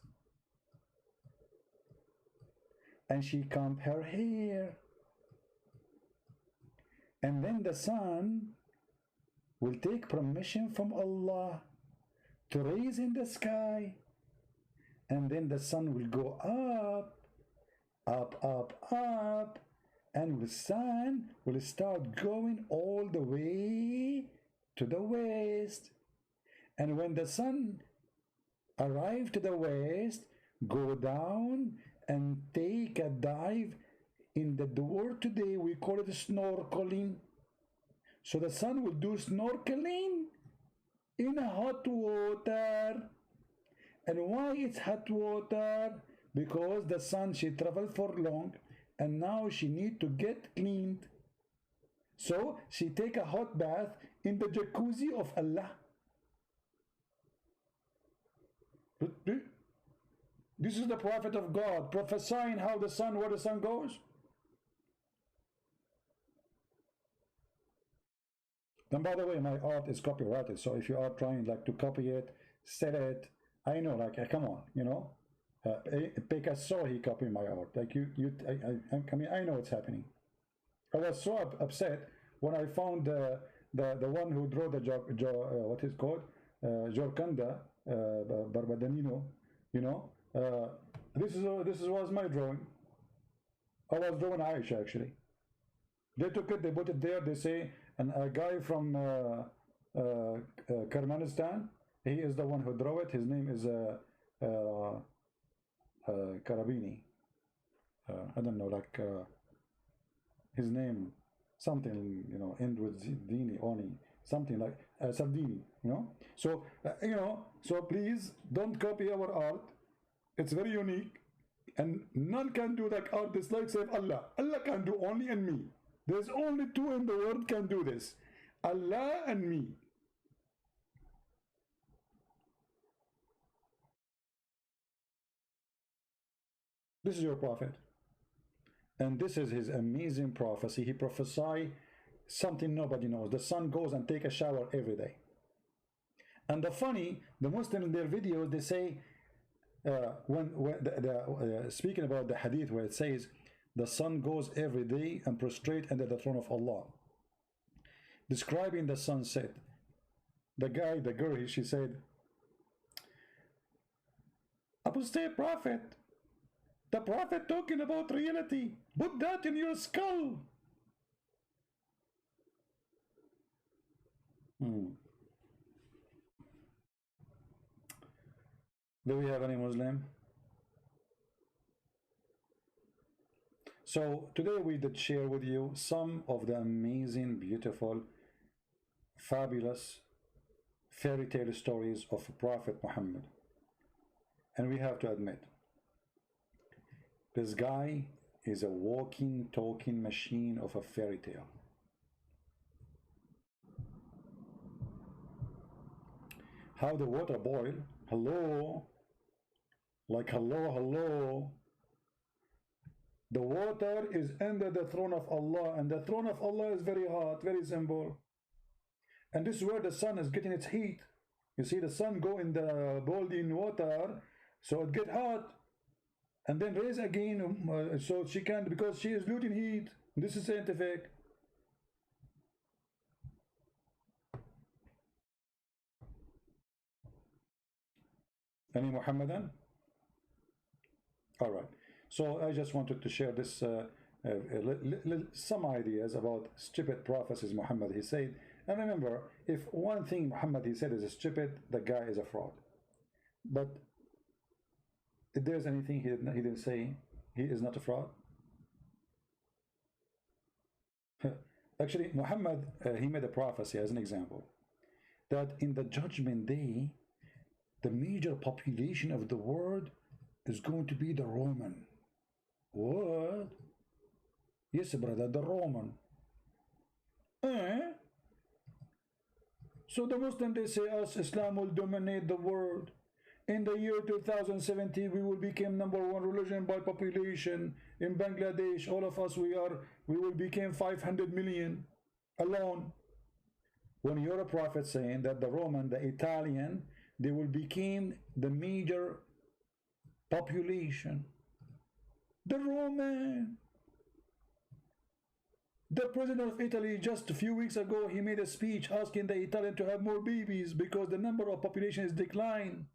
S1: and she comb her hair. And then the sun will take permission from Allah to raise in the sky. And then the sun will go up, up, up, up. And the sun will start going all the way to the west. And when the sun arrive to the west, go down and take a dive in the word today we call it snorkeling. So the sun will do snorkeling in hot water. And why it's hot water? Because the sun she traveled for long and now she need to get cleaned. So she take a hot bath in the jacuzzi of Allah. This is the prophet of God prophesying how the sun, where the sun goes. And by the way, my art is copyrighted, so if you are trying like to copy it, sell it, I know, like, come on, you know, Picasso, he copied my art. Like I mean, I know what's happening. I was so upset when I found the one who drew the what is called Jorkanda Barbadanino. You know, this was my drawing. I was drawing Aisha actually. They took it, they put it there. They say, and a guy from Kermanistan, he is the one who drew it. His name is Karabini. I don't know, like his name, something, you know, end with Dini, Oni, something like Sardini, you know. So, you know, so please don't copy our art. It's very unique. And none can do like artists like save Allah. Allah can do only and me. There's only two in the world can do this. Allah and me. This is your prophet. And this is his amazing prophecy. He prophesied something nobody knows. The sun goes and take a shower every day. And the funny, the Muslims in their videos, they say, speaking about the hadith where it says, the sun goes every day and prostrate under the throne of Allah. Describing the sunset, the girl, she said, apostate prophet, the prophet talking about reality, put that in your skull. Do we have any Muslim? So today we did share with you some of the amazing, beautiful, fabulous fairy tale stories of Prophet Muhammad. And we have to admit, this guy is a walking, talking machine of a fairy tale. How the water boil, hello, like hello, hello. The water is under the throne of Allah, and the throne of Allah is very hot, very simple. And this is where the sun is getting its heat. You see the sun go in the boiling water, so it get hot, and then raise again, so she can, because she is losing heat. This is scientific. Any Muhammadan? All right. So I just wanted to share this some ideas about stupid prophecies Muhammad he said. And remember, if one thing Muhammad he said is stupid, the guy is a fraud. But if there's anything he didn't say, he is not a fraud. Actually, Muhammad he made a prophecy as an example that in the judgment day, the major population of the world is going to be the Roman. What? Yes, brother, the Roman. So the Muslims, they say us, Islam will dominate the world. In the year 2017, we will become #1 religion by population. In Bangladesh, all of us, we will become 500 million alone. When you're a prophet saying that the Roman, the Italian, they will become the major population. The Roman. The president of Italy just a few weeks ago, he made a speech asking the Italian to have more babies because the number of population is declined.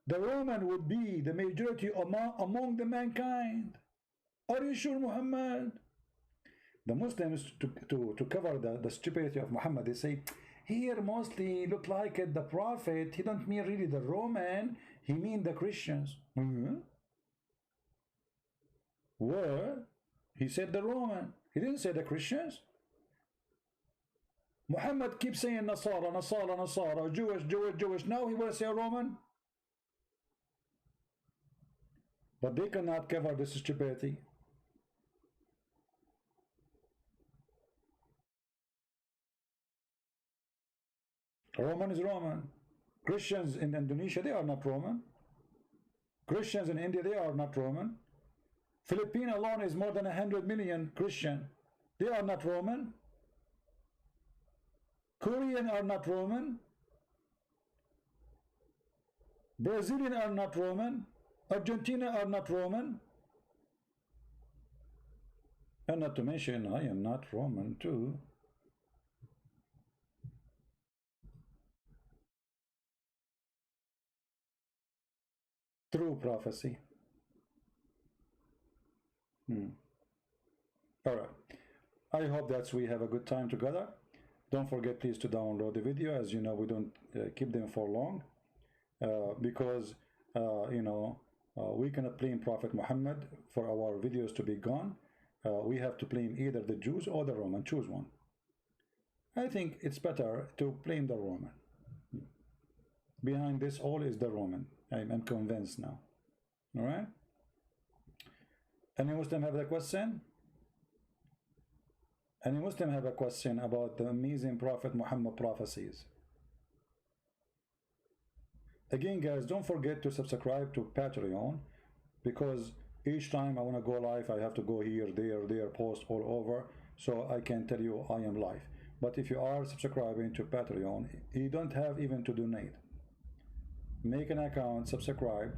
S1: The Roman would be the majority among the mankind. Are you sure, Muhammad? The Muslims, to cover the stupidity of Muhammad, they say, here mostly look like the prophet, he don't mean really the Roman, he mean the Christians. What? He said the Roman. He didn't say the Christians. Muhammad keeps saying Nasara, Nasara, Nasara, Jewish, Jewish, Jewish. Now he will say Roman. But they cannot cover this stupidity. Roman is Roman. Christians in Indonesia, they are not Roman. Christians in India, they are not Roman. Philippines alone is more than 100 million Christian. They are not Roman. Korean are not Roman. Brazilian are not Roman. Argentina are not Roman. And not to mention, I am not Roman too. True prophecy. All right. I hope that we have a good time together. Don't forget, please, to download the video. As you know, we don't keep them for long because, we cannot blame Prophet Muhammad for our videos to be gone. We have to blame either the Jews or the Roman. Choose one. I think it's better to blame the Roman. Behind this all is the Roman. I'm convinced now. All right? Any Muslim have a question? Any Muslim have a question about the amazing Prophet Muhammad prophecies? Again, guys, don't forget to subscribe to Patreon, because each time I want to go live, I have to go here, there, post all over, so I can tell you I am live. But if you are subscribing to Patreon, you don't have even to donate. Make an account, subscribe,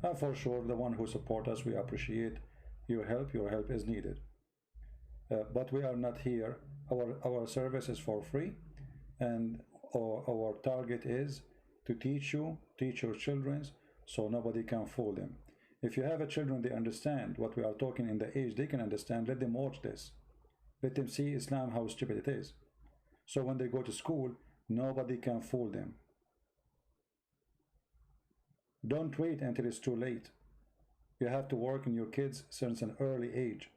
S1: and for sure, the one who support us, we appreciate your help. Your help is needed. But we are not here. Our service is for free, and our target is to teach you, teach your children, so nobody can fool them. If you have a children, they understand what we are talking in the age, they can understand. Let them watch this. Let them see Islam, how stupid it is. So when they go to school, nobody can fool them. Don't wait until it's too late. You have to work on your kids since an early age.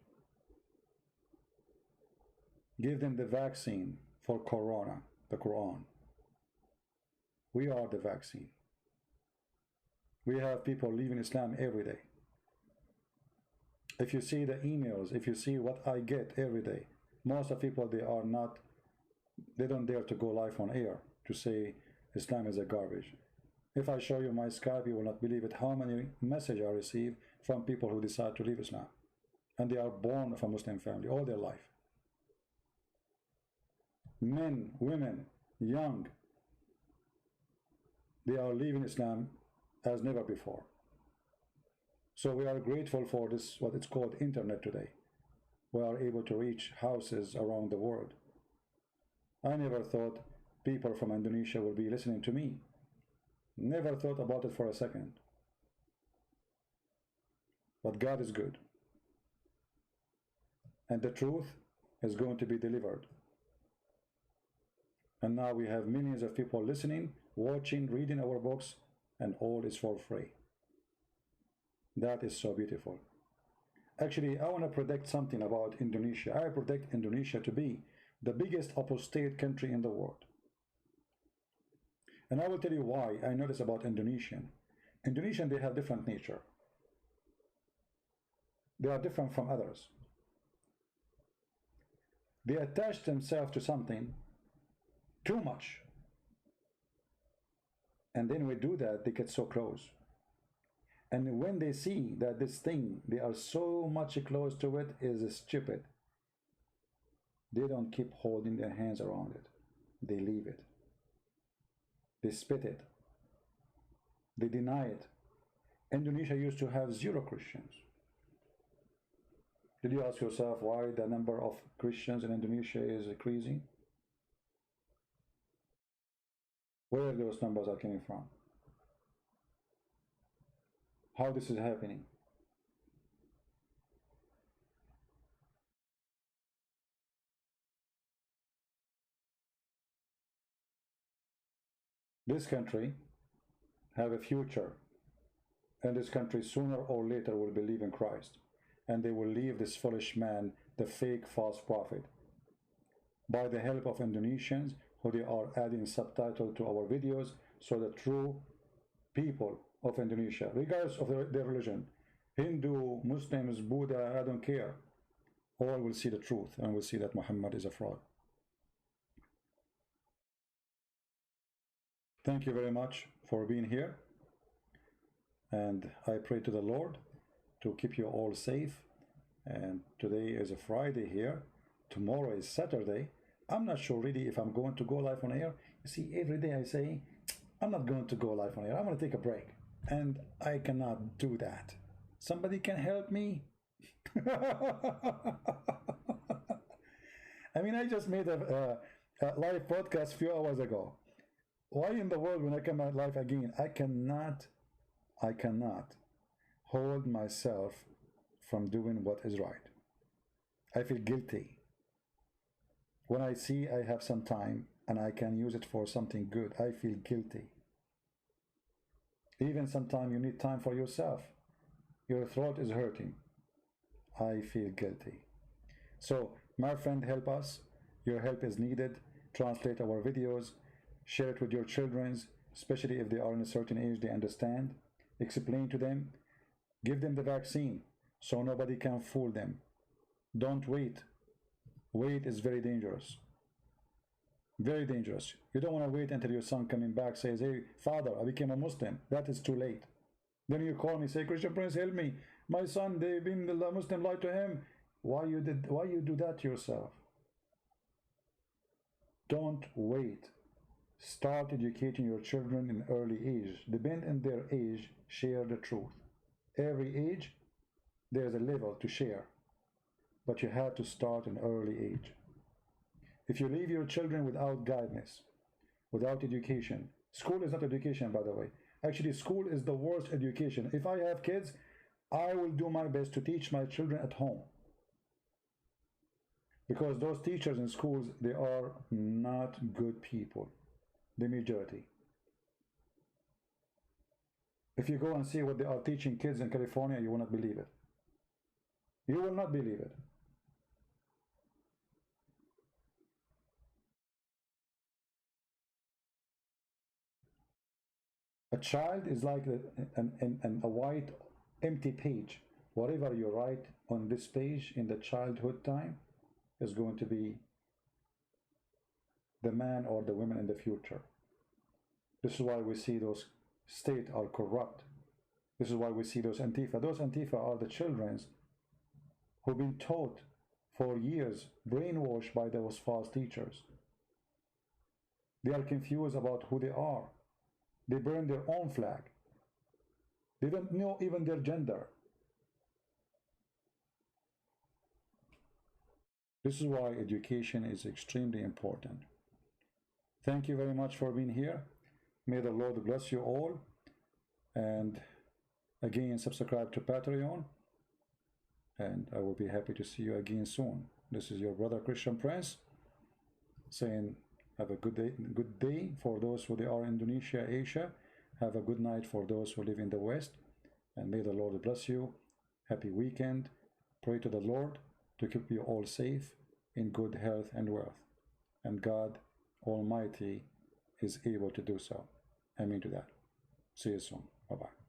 S1: Give them the vaccine for Corona, the Quran. We are the vaccine. We have people leaving Islam every day. If you see the emails, if you see what I get every day, most of people, they don't dare to go live on air to say Islam is a garbage. If I show you my Skype, you will not believe it, how many messages I receive from people who decide to leave Islam. And they are born of a Muslim family all their life. Men, women, young, they are leaving Islam as never before. So we are grateful for this, what it's called internet today. We are able to reach houses around the world. I never thought people from Indonesia would be listening to me. Never thought about it for a second. But God is good. And the truth is going to be delivered. And now we have millions of people listening, watching, reading our books, and all is for free. That is so beautiful. Actually, I want to predict something about Indonesia. I predict Indonesia to be the biggest apostate country in the world. And I will tell you why I know this about Indonesian. Indonesian, they have different nature. They are different from others. They attach themselves to something too much. And then we do that, they get so close. And when they see that this thing, they are so much close to it, is stupid, they don't keep holding their hands around it. They leave it. They spit it. They deny it. Indonesia used to have 0 Christians. Did you ask yourself why the number of Christians in Indonesia is increasing? Where those numbers are coming from? How this is happening? This country have a future, and this country sooner or later will believe in Christ, and they will leave this foolish man, the fake false prophet, by the help of Indonesians who they are adding subtitle to our videos, so the true people of Indonesia, regardless of their religion, Hindu, Muslims, Buddha, I don't care, all will see the truth and will see that Muhammad is a fraud. Thank you very much for being here, and I pray to the Lord to keep you all safe. And today is a Friday here, tomorrow is Saturday. I'm not sure really if I'm going to go live on air. You see, every day I say I'm not going to go live on air, I'm going to take a break, and I cannot do that. Somebody can help me. I mean, I just made a live podcast a few hours ago. Why in the world, when I come out live again, I cannot hold myself from doing what is right. I feel guilty. When I see I have some time and I can use it for something good, I feel guilty. Even sometimes you need time for yourself. Your throat is hurting. I feel guilty. So, my friend, help us. Your help is needed. Translate our videos. Share it with your children, especially if they are in a certain age, they understand. Explain to them. Give them the vaccine so nobody can fool them. Don't wait. Wait is very dangerous. Very dangerous. You don't want to wait until your son coming back says, hey, father, I became a Muslim. That is too late. Then you call me, say, Christian Prince, help me. My son, they've been the Muslim lied to him. Why you do that to yourself? Don't wait. Start educating your children in early age. Depend on their age, share the truth. Every age, there's a level to share. But you have to start in early age. If you leave your children without guidance, without education, school is not education, by the way. Actually, school is the worst education. If I have kids, I will do my best to teach my children at home. Because those teachers in schools, they are not good people. The majority. If you go and see what they are teaching kids in California, you will not believe it. You will not believe it. A child is like a white empty page. Whatever you write on this page in the childhood time is going to be the man or the woman in the future. This is why we see those states are corrupt. This is why we see those Antifa. Those Antifa are the children who've been taught for years, brainwashed by those false teachers. They are confused about who they are. They burn their own flag. They don't know even their gender. This is why education is extremely important. Thank you very much for being here. May the Lord bless you all. And again, subscribe to Patreon. and I will be happy to see you again soon. This is your brother Christian Prince saying have a good day for those who are in Indonesia, Asia. Have a good night for those who live in the West, and may the Lord bless you. Happy weekend. Pray to the Lord to keep you all safe in good health and wealth, and God Almighty is able to do so. Amen to that. See you soon. Bye-bye.